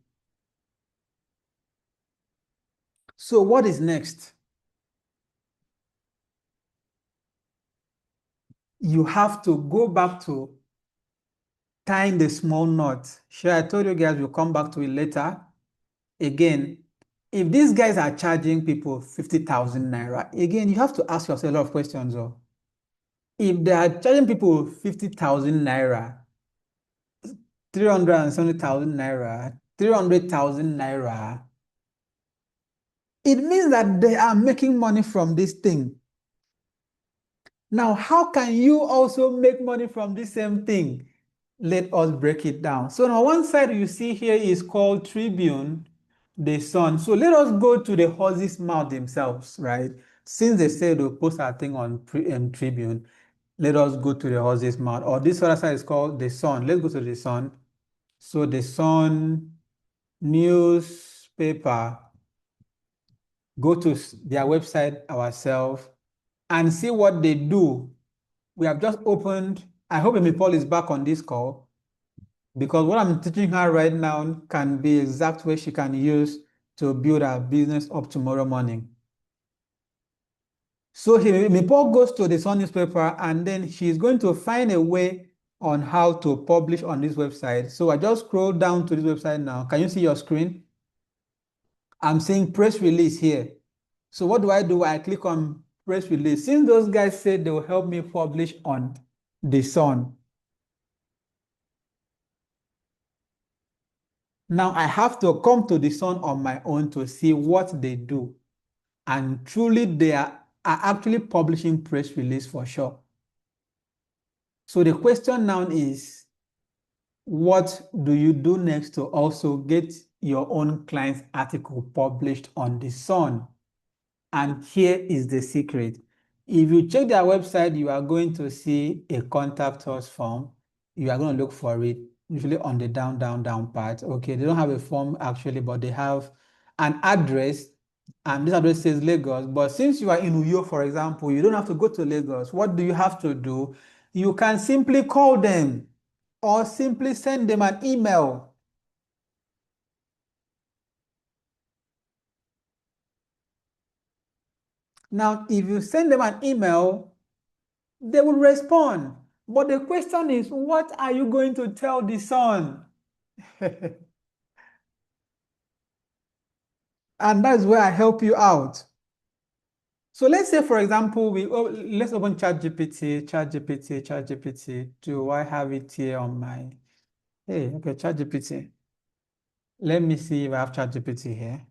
So what is next? You have to go back to tying the small knot. Sure, I told you guys we'll come back to it later. Again, if these guys are charging people 50,000 naira, again, you have to ask yourself a lot of questions. Oh. If they are charging people 50,000 naira, 370,000 naira, 300,000 naira, it means that they are making money from this thing. Now, how can you also make money from this same thing? Let us break it down. So on one side you see here is called Tribune, the Sun. So let us go to the horse's mouth themselves, right? Since they say they'll post a thing on Tribune, let us go to the horse's mouth. Or this other side is called the Sun. Let's go to the Sun. So the Sun newspaper, go to their website ourselves and see what they do. We have just opened, I hope Amy Paul is back on this call, because what I'm teaching her right now can be exact way she can use to build her business up tomorrow morning. So Amy Paul goes to the Sun newspaper and then she's going to find a way on how to publish on this website. So I just scroll down to this website now. Can you see your screen? I'm seeing press release here. So what do? I click on press release. Since those guys said they will help me publish on the Sun. Now I have to come to the Sun on my own to see what they do. And truly they are actually publishing press release for sure. So the question now is, what do you do next to also get your own client's article published on the Sun? And here is the secret. If you check their website, you are going to see a contact us form. You are going to look for it, usually on the down part. Okay, they don't have a form actually, but they have an address, and this address says Lagos. But since you are in Uyo, for example, you don't have to go to Lagos. What do you have to do? You can simply call them or simply send them an email. Now, if you send them an email, they will respond. But the question is, what are you going to tell the Sun? And that's where I help you out. So let's say, for example, let's open ChatGPT. Do I have it here on my, hey, okay, ChatGPT. Let me see if I have ChatGPT here.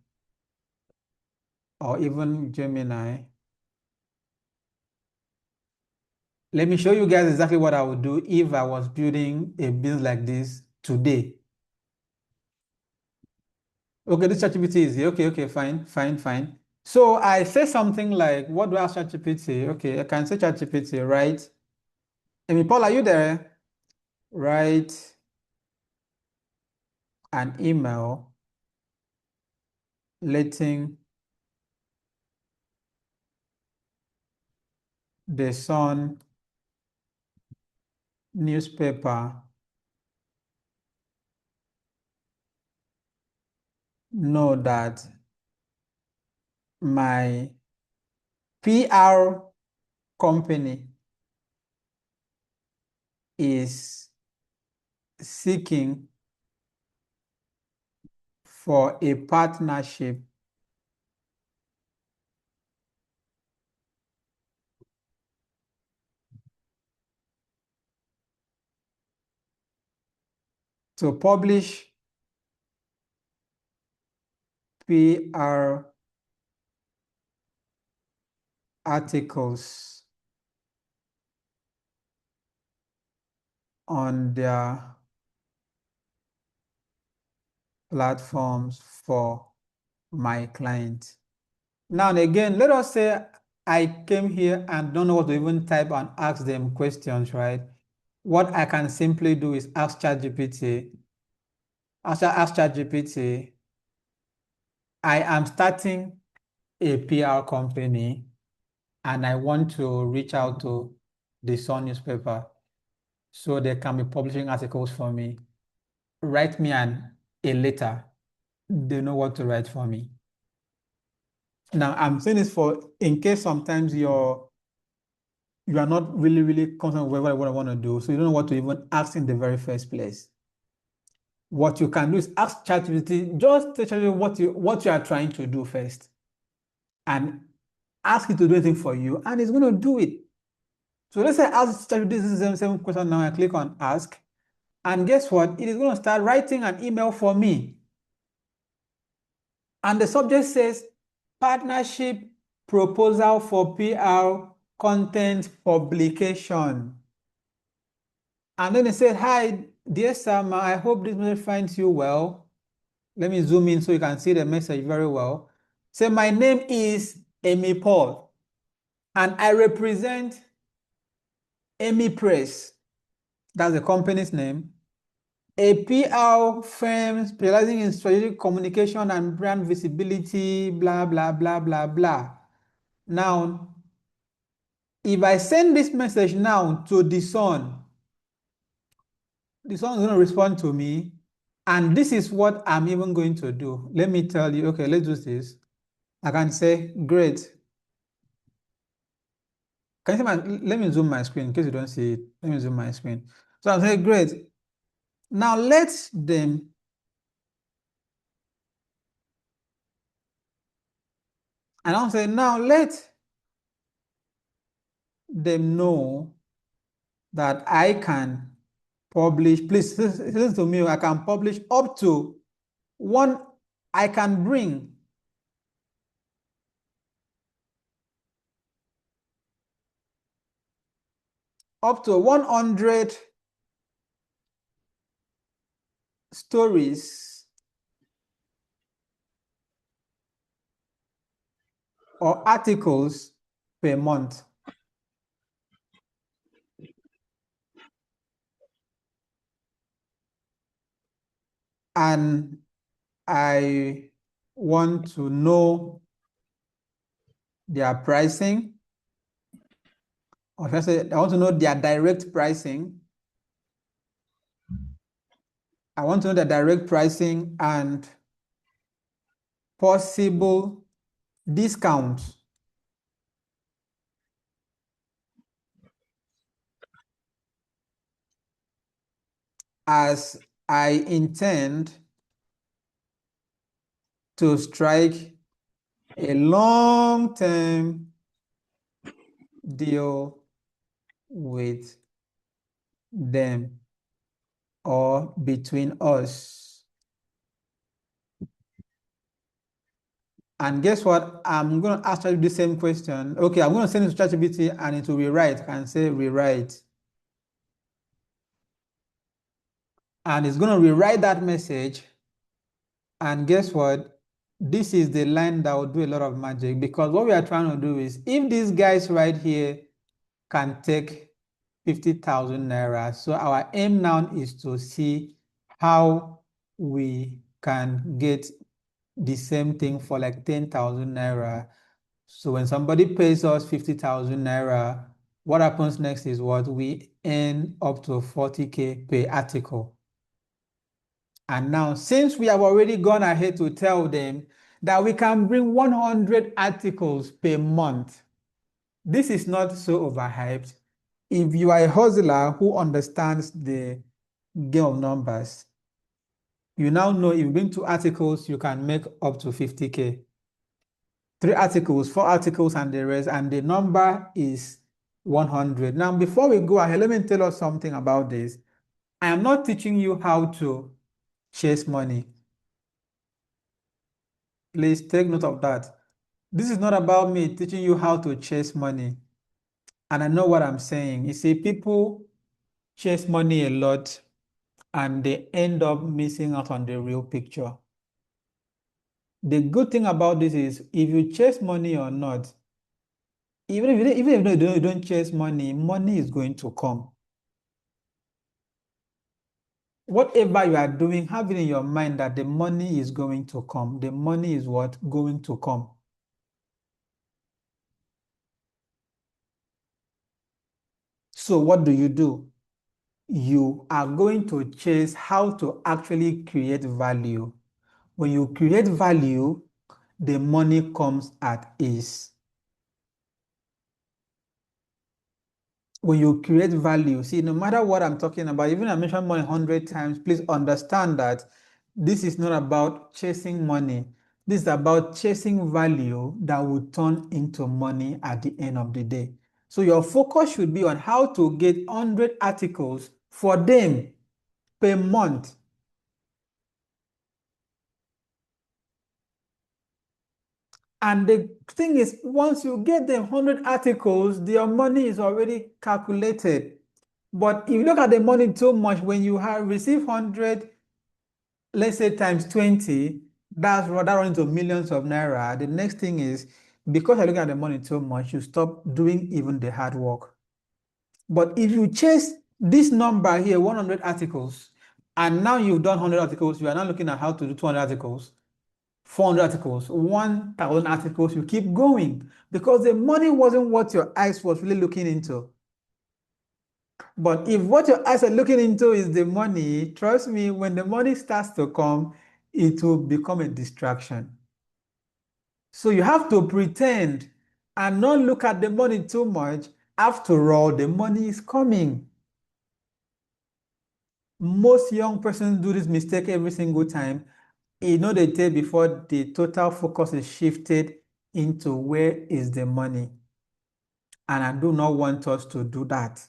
Or even Gemini. Let me show you guys exactly what I would do if I was building a business like this today. Okay, this ChatGPT is here. Okay, fine. So I say something like, what do I ask ChatGPT? Okay, I can say ChatGPT, right? Amy Paul, are you there? Write an email letting the Sun newspaper know that my PR company is seeking for a partnership to publish PR articles on their platforms for my client. Now and again, let us say I came here and don't know what to even type and ask them questions, right? What I can simply do is ask ChatGPT. After I ask ChatGPT, I am starting a PR company and I want to reach out to the Sun newspaper so they can be publishing articles for me. Write me a letter. They know what to write for me. Now, I'm saying this for in case sometimes you are not really confident with what I want to do, so you don't know what to even ask in the very first place. What you can do is ask ChatGPT, just tell you what you are trying to do first, and ask it to do anything for you, and it's going to do it. So let's say I ask ChatGPT this is the same question now. I click on ask, and guess what? It is going to start writing an email for me, and the subject says partnership proposal for PR content publication. And then it said, "Hi, dear Sama, I hope this message finds you well." Let me zoom in so you can see the message very well. Say, "My name is Amy Paul, and I represent Amy Press." That's the company's name. "A PR firm specializing in strategic communication and brand visibility, blah, blah, blah, blah, blah." Now, if I send this message now to the Sun is going to respond to me. And this is what I'm even going to do. Let me tell you, okay, let's do this. I can say, great. Can you see let me zoom my screen in case you don't see it. Let me zoom my screen. So I'm saying, great. Now let them, and I'll say, now let them know that I can publish, please listen to me, I can publish up to one, I can bring up to 100 stories or articles per month. And I want to know their pricing, or should I say, I want to know their direct pricing. I want to know the direct pricing and possible discounts as I intend to strike a long-term deal with them or between us. And guess what? I'm going to ask ChatGPT the same question. Okay, I'm going to send it to ChatGPT and it will rewrite and say rewrite. And it's going to rewrite that message. And guess what? This is the line that will do a lot of magic, because what we are trying to do is, if these guys right here can take 50,000 naira, so our aim now is to see how we can get the same thing for like 10,000 naira. So when somebody pays us 50,000 naira, what happens next is what we earn up to 40K per article. And now, since we have already gone ahead to tell them that we can bring 100 articles per month, this is not so overhyped. If you are a hustler who understands the game of numbers, you now know if you bring 2 articles, you can make up to 50K. 3 articles, 4 articles, and the rest, and the number is 100. Now, before we go ahead, let me tell us something about this. I am not teaching you how to chase money. Please take note of that. This is not about me teaching you how to chase money. And I know what I'm saying. You see, people chase money a lot and they end up missing out on the real picture. The good thing about this is, if you chase money or not, even if you don't chase money, money is going to come. whatever you are doing, have it in your mind that the money is going to come. The money is what? Going to come. So what do? You are going to chase how to actually create value. When you create value, the money comes at ease. When you create value, see, no matter what I'm talking about, even I mentioned money 100 times, please understand that this is not about chasing money. This is about chasing value that will turn into money at the end of the day. So your focus should be on how to get 100 articles for them per month. And the thing is, once you get the 100 articles, your money is already calculated. But if you look at the money too much, when you have received 100, let's say times 20, that run into millions of naira. The next thing is, because you're looking at the money too much, you stop doing even the hard work. But if you chase this number here, 100 articles, and now you've done 100 articles, you are now looking at how to do 200 articles, 400 articles, 1,000 articles, you keep going because the money wasn't what your eyes was really looking into. But if what your eyes are looking into is the money, trust me, when the money starts to come, it will become a distraction. So you have to pretend and not look at the money too much. After all, the money is coming. Most young persons do this mistake every single time. You know, they tell before the total focus is shifted into where is the money. And I do not want us to do that.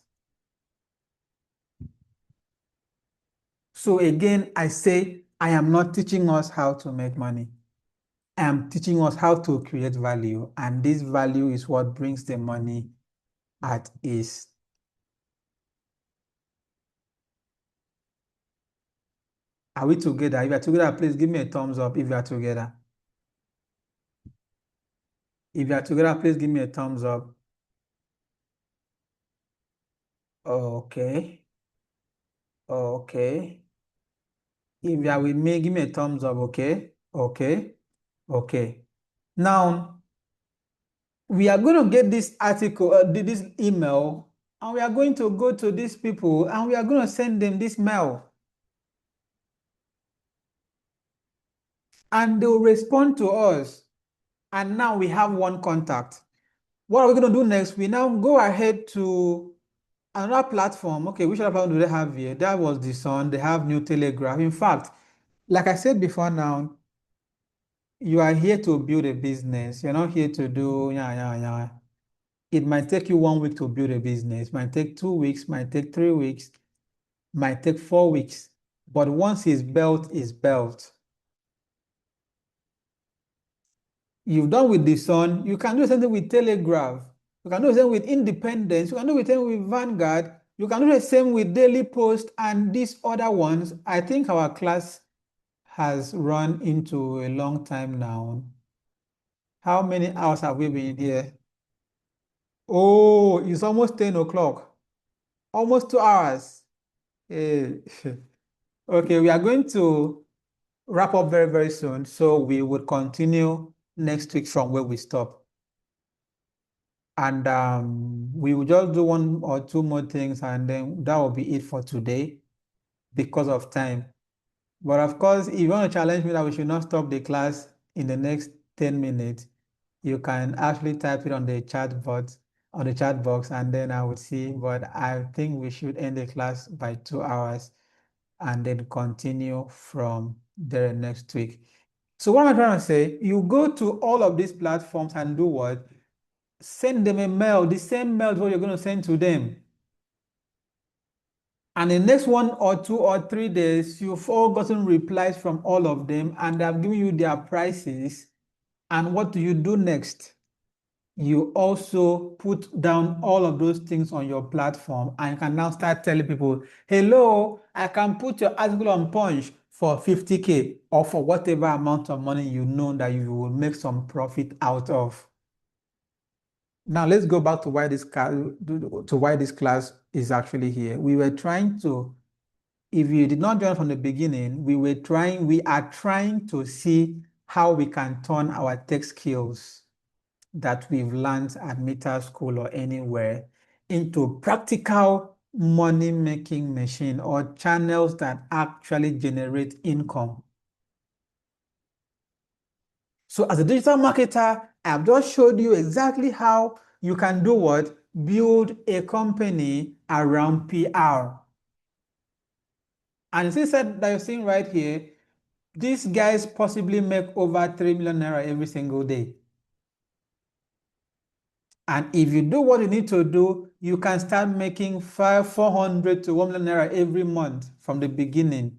So again, I say, I am not teaching us how to make money. I am teaching us how to create value. And this value is what brings the money at ease. Are we together? If you are together, please give me a thumbs up if you are together. If you are together, please give me a thumbs up. Okay. Okay. If you are with me, give me a thumbs up, okay? Okay. Okay. Now, we are going to get this article, this email, and we are going to go to these people and we are going to send them this mail. And they'll respond to us. And now we have one contact. What are we going to do next? We now go ahead to another platform. Okay, which other platform do they have here? That was the Sun. They have New Telegraph. In fact, like I said before now, you are here to build a business. You're not here to do, yeah, yeah, yeah. It might take you 1 week to build a business, might take 2 weeks, might take 3 weeks, might take 4 weeks. But once it's built, it's built. You've done with the Sun, you can do something with Telegraph. You can do the same with Independence. You can do the same with Vanguard. You can do the same with Daily Post and these other ones. I think our class has run into a long time now. How many hours have we been here? Oh, it's almost 10 o'clock. Almost 2 hours. Eh, Okay, we are going to wrap up very, very soon. So we will continue next week from where we stop. And we will just do 1 or 2 more things, and then that will be it for today because of time. But of course, if you want to challenge me that we should not stop the class in the next 10 minutes, you can actually type it on the chat box, and then I would see. But I think we should end the class by 2 hours and then continue from there next week. So what am I trying to say? You go to all of these platforms and do what? Send them a mail. The same mail is what you're going to send to them. And the next 1 or 2 or 3 days, you've all gotten replies from all of them, and they've given you their prices. And what do you do next? You also put down all of those things on your platform, and you can now start telling people, hello, I can put your article on Punch for 50K or for whatever amount of money you know that you will make some profit out of. Now let's go back to why this class is actually here. We were trying to if you did not join from the beginning, we are trying to see how we can turn our tech skills that we've learned at Meta School or anywhere into practical money-making machine or channels that actually generate income. So as a digital marketer, I've just showed you exactly how you can do what? Build a company around PR. And since that you're seeing right here, these guys possibly make over 3 million naira every single day. And if you do what you need to do, you can start making 400 to 1 million naira every month from the beginning.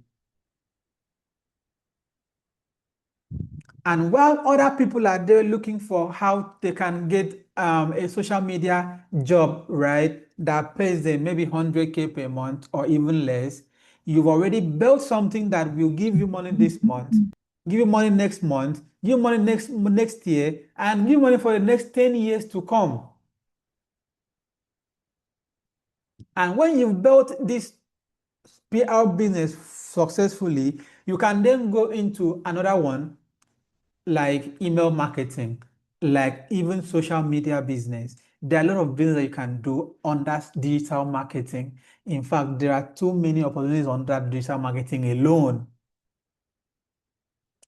And while other people are there looking for how they can get a social media job, right, that pays them maybe 100K per month or even less, you've already built something that will give you money this month, give you money next month, give you money next year, and give you money for the next 10 years to come. And when you've built this PR business successfully, you can then go into another one like email marketing, like even social media business. There are a lot of business that you can do under digital marketing. In fact, there are too many opportunities under digital marketing alone.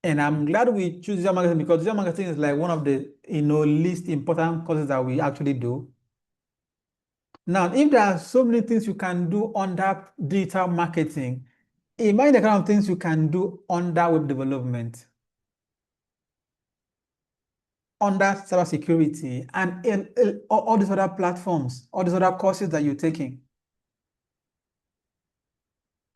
And I'm glad we choose digital marketing because digital marketing is like one of the least important courses that we actually do. Now, if there are so many things you can do under digital marketing, imagine the kind of things you can do under web development, under cybersecurity, and all these other platforms, all these other courses that you're taking.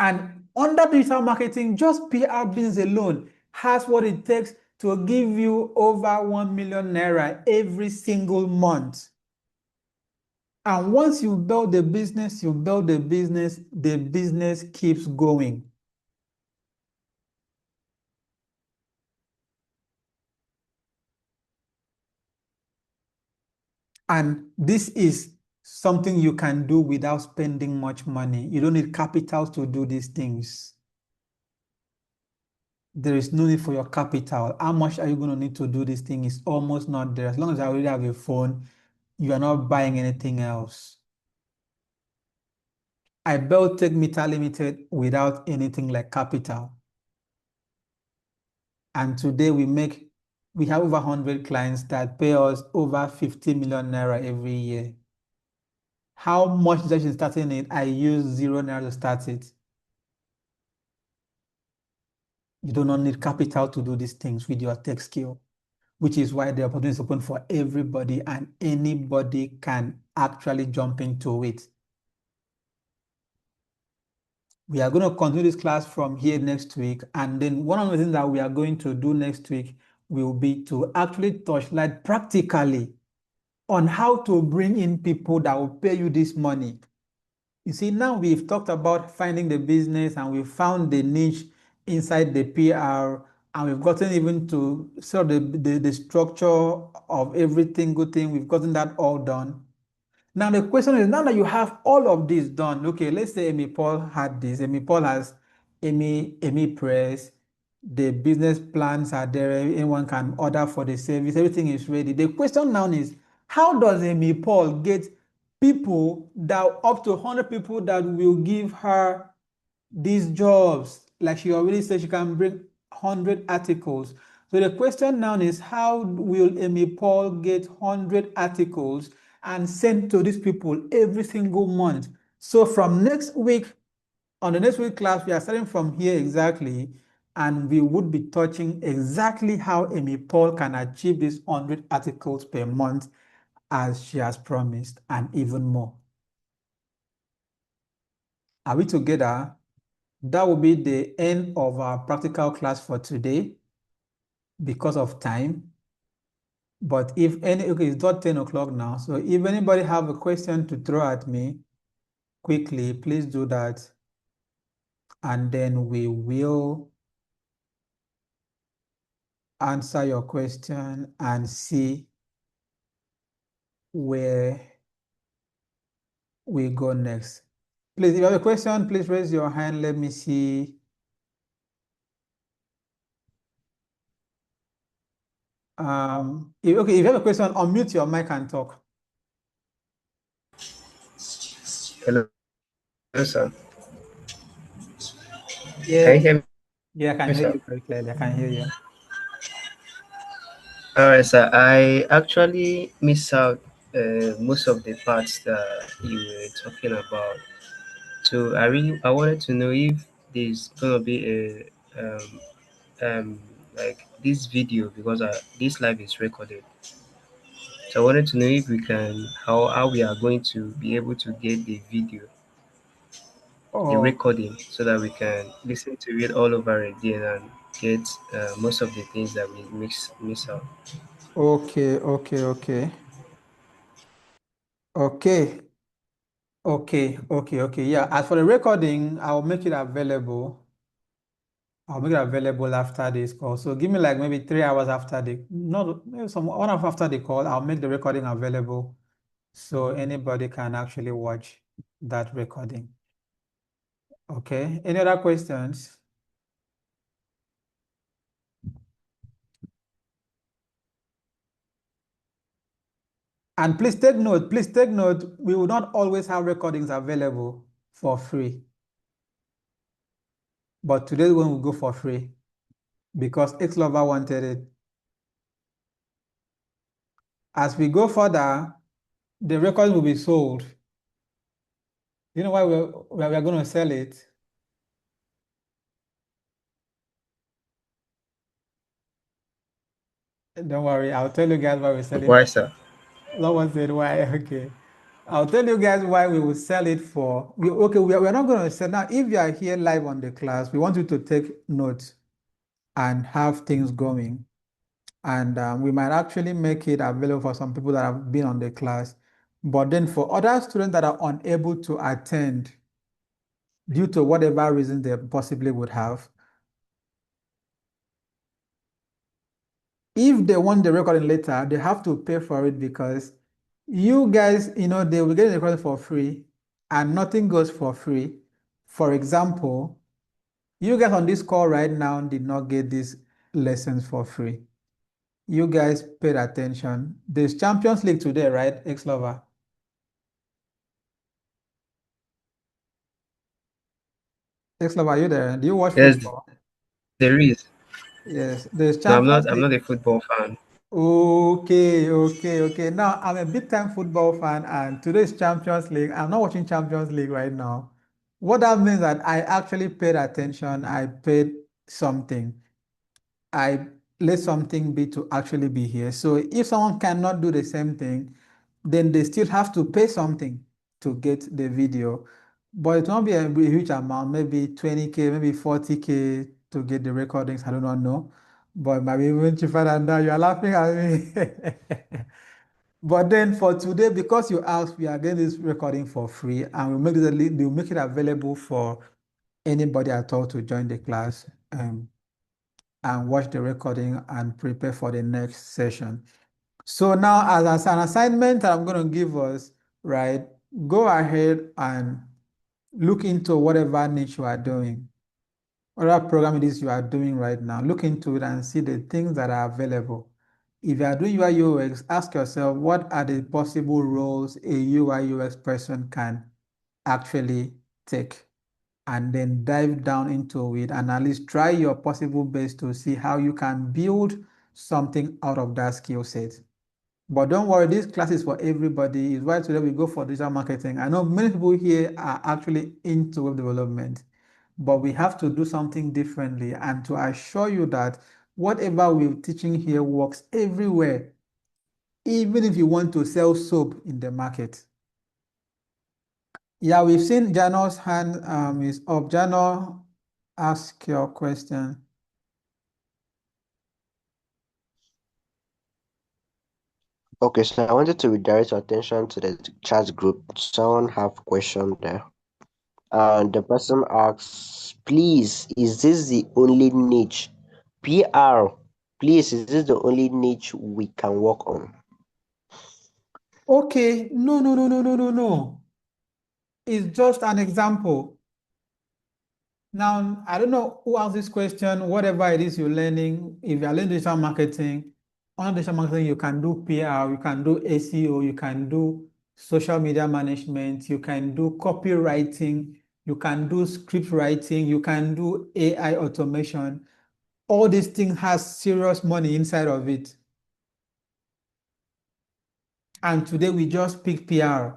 And under digital marketing, just PR business alone has what it takes to give you over 1 million naira every single month. And once you build the business, the business keeps going. And this is something you can do without spending much money. You don't need capital to do these things. There is no need for your capital. How much are you going to need to do this thing? Is almost not there. As long as I already have a phone, you are not buying anything else. I built Take Meter Limited without anything like capital. And today we have over 100 clients that pay us over 50 million naira every year. How much is actually starting it? I use 0 naira to start it. You do not need capital to do these things with your tech skill, which is why the opportunity is open for everybody and anybody can actually jump into it. We are going to continue this class from here next week. And then one of the things that we are going to do next week will be to actually touchlight practically on how to bring in people that will pay you this money. You see, now we've talked about finding the business and we've found the niche inside the PR and we've gotten even to sort of the structure of everything good thing. We've gotten that all done. Now the question is, now that you have all of this done, okay, let's say Amy Paul had this. Amy Paul has Amy Press. The business plans are there. Anyone can order for the service. Everything is ready. The question now is, how does Amy Paul get people that up to 100 people that will give her these jobs? Like she already said, she can bring 100 articles. So the question now is, how will Amy Paul get 100 articles and send to these people every single month? So from next week, on the next week class, we are starting from here exactly, and we would be touching exactly how Amy Paul can achieve these 100 articles per month as she has promised, and even more. Are we together? That will be the end of our practical class for today because of time. But if any, okay, it's not 10 o'clock now. So if anybody have a question to throw at me quickly, please do that. And then we will answer your question and see where we go next. Please, if you have a question, please raise your hand. Let me see. Okay, if you have a question, unmute your mic and talk.
Hello, sir. Can you
Yeah,
hear
yeah, I can
me,
hear
sir?
you very clearly. I can hear you.
All right, sir. I actually missed out most of the parts that you were talking about. So I wanted to know if there's gonna be a like this video because this live is recorded. So I wanted to know if we can how we are going to be able to get the video, the
Oh,
recording, so that we can listen to it all over again and get most of the things that we miss out.
okay, okay, okay, okay, okay. Yeah, as for the recording, I'll make it available. I'll make it available after this call. So give me like maybe 3 hours after the, not maybe some 1 hour after the call, I'll make the recording available so anybody can actually watch that recording. Okay. Any other questions? And please take note, we will not always have recordings available for free. But today's one will go for free because Xlover wanted it. As we go further, the record will be sold. You know why we're going to sell it? Don't worry, I'll tell you guys why we're selling.
Why, sir?
Someone said why. Okay. I'll tell you guys why we will sell it for. We're not going to sell. Now, if you are here live on the class, we want you to take notes and have things going. And we might actually make it available for some people that have been on the class. But then for other students that are unable to attend due to whatever reason they possibly would have, if they want the recording later, they have to pay for it because you guys, they will get the recording for free and nothing goes for free. For example, you guys on this call right now did not get these lessons for free. You guys paid attention. There's Champions League today, right, X-Lover? X-Lover, are you there? Do you watch
Yes,
football?
there is.
Yes, there's
No,
Champions
I'm
League.
not a football fan.
Okay. Now, I'm a big time football fan, and today's Champions League. I'm not watching Champions League right now. What that means that I actually paid attention. I paid something. I let something be to actually be here. So if someone cannot do the same thing, then they still have to pay something to get the video. But it won't be a huge amount, maybe 20K, maybe 40K to get the recordings. I do not know. But maybe even cheaper than that. You are laughing at me. But then for today, because you asked, we are getting this recording for free and we'll make it available for anybody at all to join the class. And watch the recording and prepare for the next session. So now as an assignment that I'm going to give us, right, go ahead and look into whatever niche you are doing, whatever program it is you are doing right now. Look into it and see the things that are available. If you are doing UI UX, ask yourself, what are the possible roles a UI UX person can actually take? And then dive down into it and at least try your possible best to see how you can build something out of that skill set. But don't worry, this class is for everybody. It's why today we go for digital marketing. I know many people here are actually into web development, but we have to do something differently and to assure you that whatever we're teaching here works everywhere, even if you want to sell soap in the market. Yeah, we've seen Jano's hand is up. Jano, ask your question.
Okay, so I wanted to redirect your attention to the chat group. Someone have question there. And the person asks, please, is this the only niche? PR, please, is this the only niche we can work on?
Okay, no. is just an example. Now, I don't know who asked this question, whatever it is you're learning, if you're learning digital marketing, on digital marketing, you can do PR, you can do SEO, you can do social media management, you can do copywriting, you can do script writing, you can do AI automation. All these things has serious money inside of it. And today we just pick PR.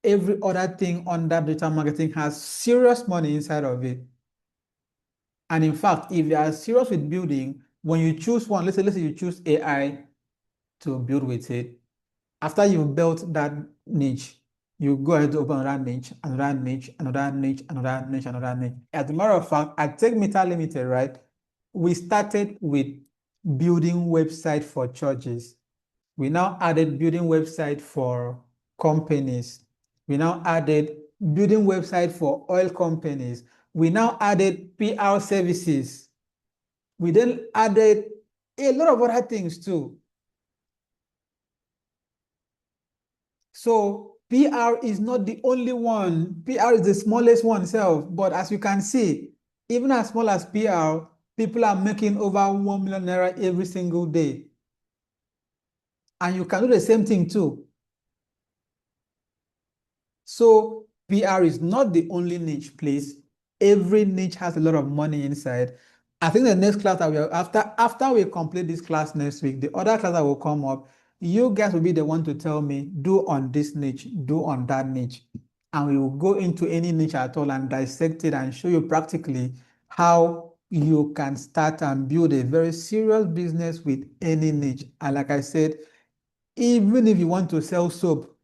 Every other thing under digital marketing has serious money inside of it. And in fact, if you are serious with building, when you choose one, let's say you choose AI to build with it, after you've built that niche, you go ahead to open another niche, another niche, another niche, another niche, another niche. As a matter of fact, at Tech Meter Limited, right, we started with building website for churches. We now added building website for companies. We now added building website for oil companies. We now added PR services. We then added a lot of other things too. So PR is not the only one. PR is the smallest one itself. But as you can see, even as small as PR, people are making over 1 million naira every single day. And you can do the same thing too. So PR is not the only niche, please. Every niche has a lot of money inside. I think the next class that we are after we complete this class next week, the other class that will come up, you guys will be the one to tell me, do on this niche, do on that niche. And we will go into any niche at all and dissect it and show you practically how you can start and build a very serious business with any niche. And like I said, even if you want to sell soap,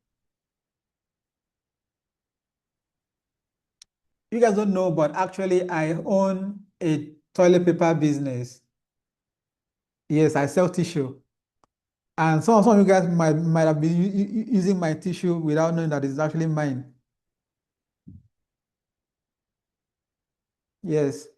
you guys don't know, but actually I own a toilet paper business. Yes, I sell tissue. And some of you guys might have been using my tissue without knowing that it's actually mine. Yes.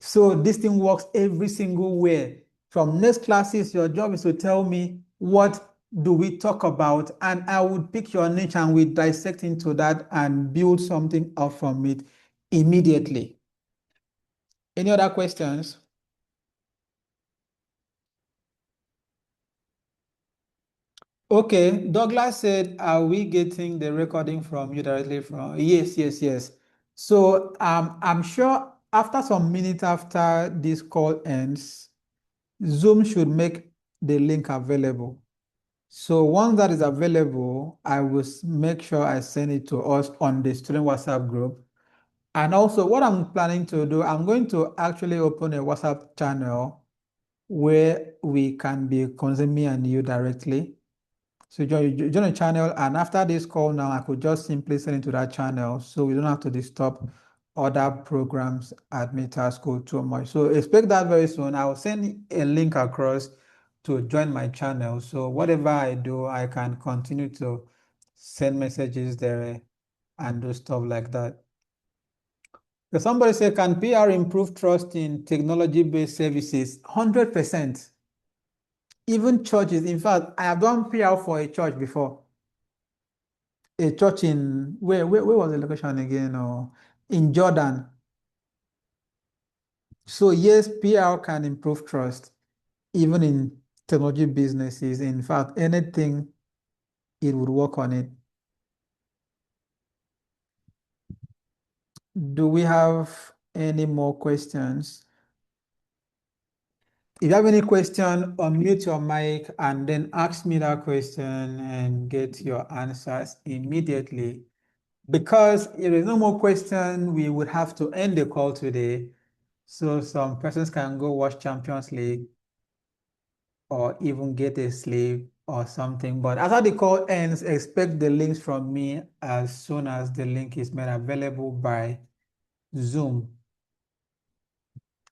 So this thing works every single way. From next classes, your job is to tell me what do we talk about, and I would pick your niche and we dissect into that and build something up from it immediately. Any other questions? Okay, Douglas said, are we getting the recording from you directly from? Yes, yes, yes. So I'm sure after some minutes after this call ends, Zoom should make the link available. So once that is available, I will make sure I send it to us on the student WhatsApp group. And also what I'm planning to do, I'm going to actually open a WhatsApp channel where we can be connecting me and you directly. So join a channel, and after this call now, I could just simply send it to that channel so we don't have to disturb other programs at Meta School too much. So expect that very soon. I will send a link across to join my channel. So whatever I do, I can continue to send messages there and do stuff like that. So somebody say, can PR improve trust in technology-based services? 100%. Even churches, in fact, I have done PR for a church before. A church in where was the location again? Or in Jordan. So yes, PR can improve trust, even in technology businesses. In fact, anything it would work on it. Do we have any more questions? If you have any question, unmute your mic and then ask me that question and get your answers immediately. Because if there's no more question, we would have to end the call today. So some persons can go watch Champions League or even get a sleep or something. But after the call ends, expect the links from me as soon as the link is made available by Zoom.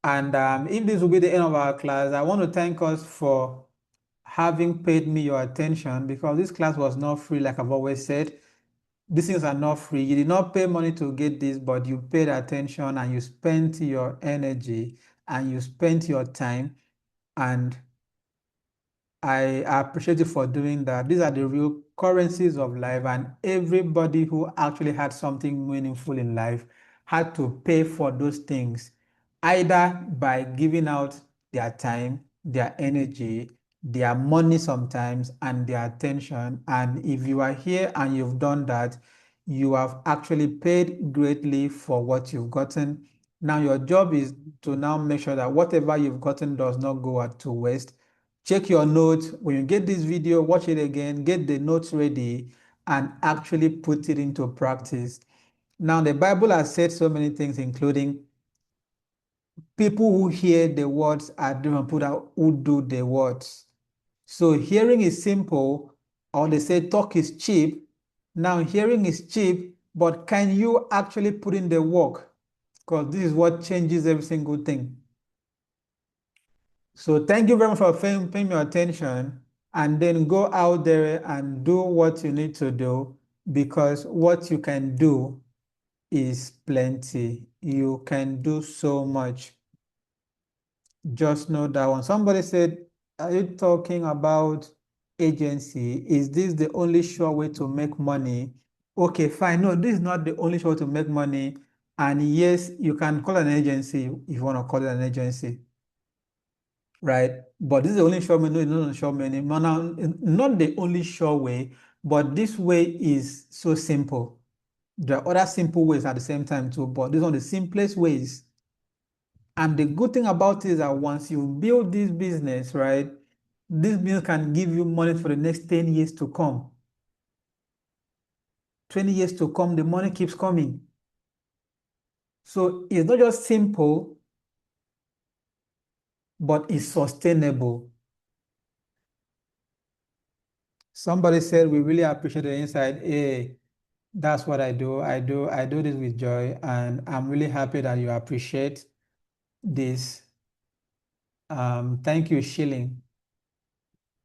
And if this will be the end of our class, I want to thank us for having paid me your attention, because this class was not free, like I've always said. These things are not free. You did not pay money to get this, but you paid attention and you spent your energy and you spent your time. And I appreciate you for doing that. These are the real currencies of life, and everybody who actually had something meaningful in life had to pay for those things, either by giving out their time, their energy, their money sometimes, and their attention. And if you are here and you've done that, you have actually paid greatly for what you've gotten. Now, your job is to now make sure that whatever you've gotten does not go out to waste. Check your notes. When you get this video, watch it again, get the notes ready, and actually put it into practice. Now, the Bible has said so many things, including people who hear the words are different from people who do the words. So hearing is simple, or they say talk is cheap. Now, hearing is cheap, but can you actually put in the work? Because this is what changes every single thing. So thank you very much for paying your attention, and then go out there and do what you need to do, because what you can do is plenty. You can do so much. Just know that one. Somebody said, are you talking about agency? Is this the only sure way to make money? Okay, fine. No, this is not the only sure way to make money. And yes, you can call an agency if you want to call it an agency, right? But this is the only sure way, no, it's not a sure way. Not the only sure way, but this way is so simple. There are other simple ways at the same time too, but these are the simplest ways. And the good thing about it is that once you build this business, right, this business can give you money for the next 10 years to come. 20 years to come, the money keeps coming. So it's not just simple, but it's sustainable. Somebody said, we really appreciate the insight. Hey, that's what I do. I do this with joy, and I'm really happy that you appreciate this. Thank you, Shilling.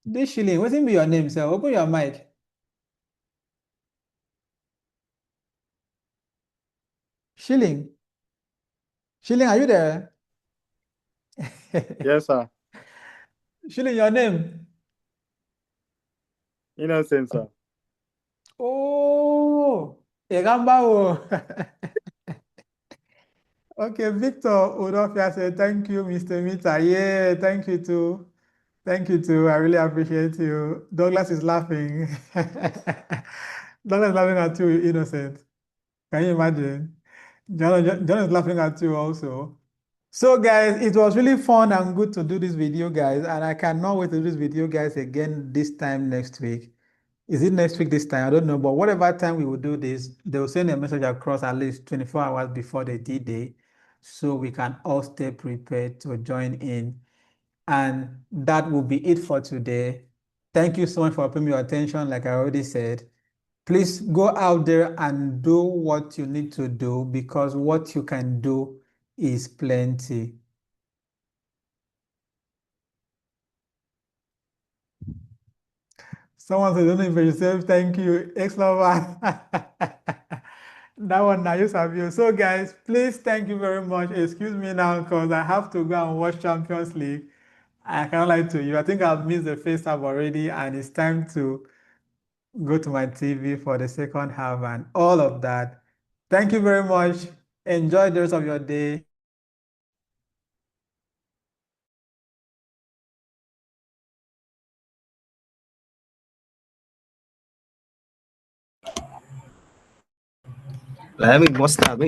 This Shilling, what's in be your name, sir? Open your mic. Shilling. Shilling, are you there?
Yes, sir.
Shilling, your name?
Innocent, sir.
Oh, Egambao. Okay, Victor Udofia said, thank you, Mr. Mita. Yeah, thank you too. Thank you too. I really appreciate you. Douglas is laughing. Douglas is laughing at you, Innocent. Can you imagine? John is laughing at you also. So guys, it was really fun and good to do this video, guys, and I cannot wait to do this video, guys, again this time next week. Is it next week this time? I don't know, but whatever time we will do this, they will send a message across at least 24 hours before the D-Day, so we can all stay prepared to join in. And that will be it for today. Thank you so much for paying your attention, like I already said. Please go out there and do what you need to do, because what you can do is plenty. Someone said, don't invite yourself. Thank you. Ex-lover. That one now, just have you. So, guys, please, thank you very much. Excuse me now, because I have to go and watch Champions League. I can't lie to you. I think I've missed the first half already, and it's time to go to my TV for the second half and all of that. Thank you very much. Enjoy the rest of your day.
Let me bust out.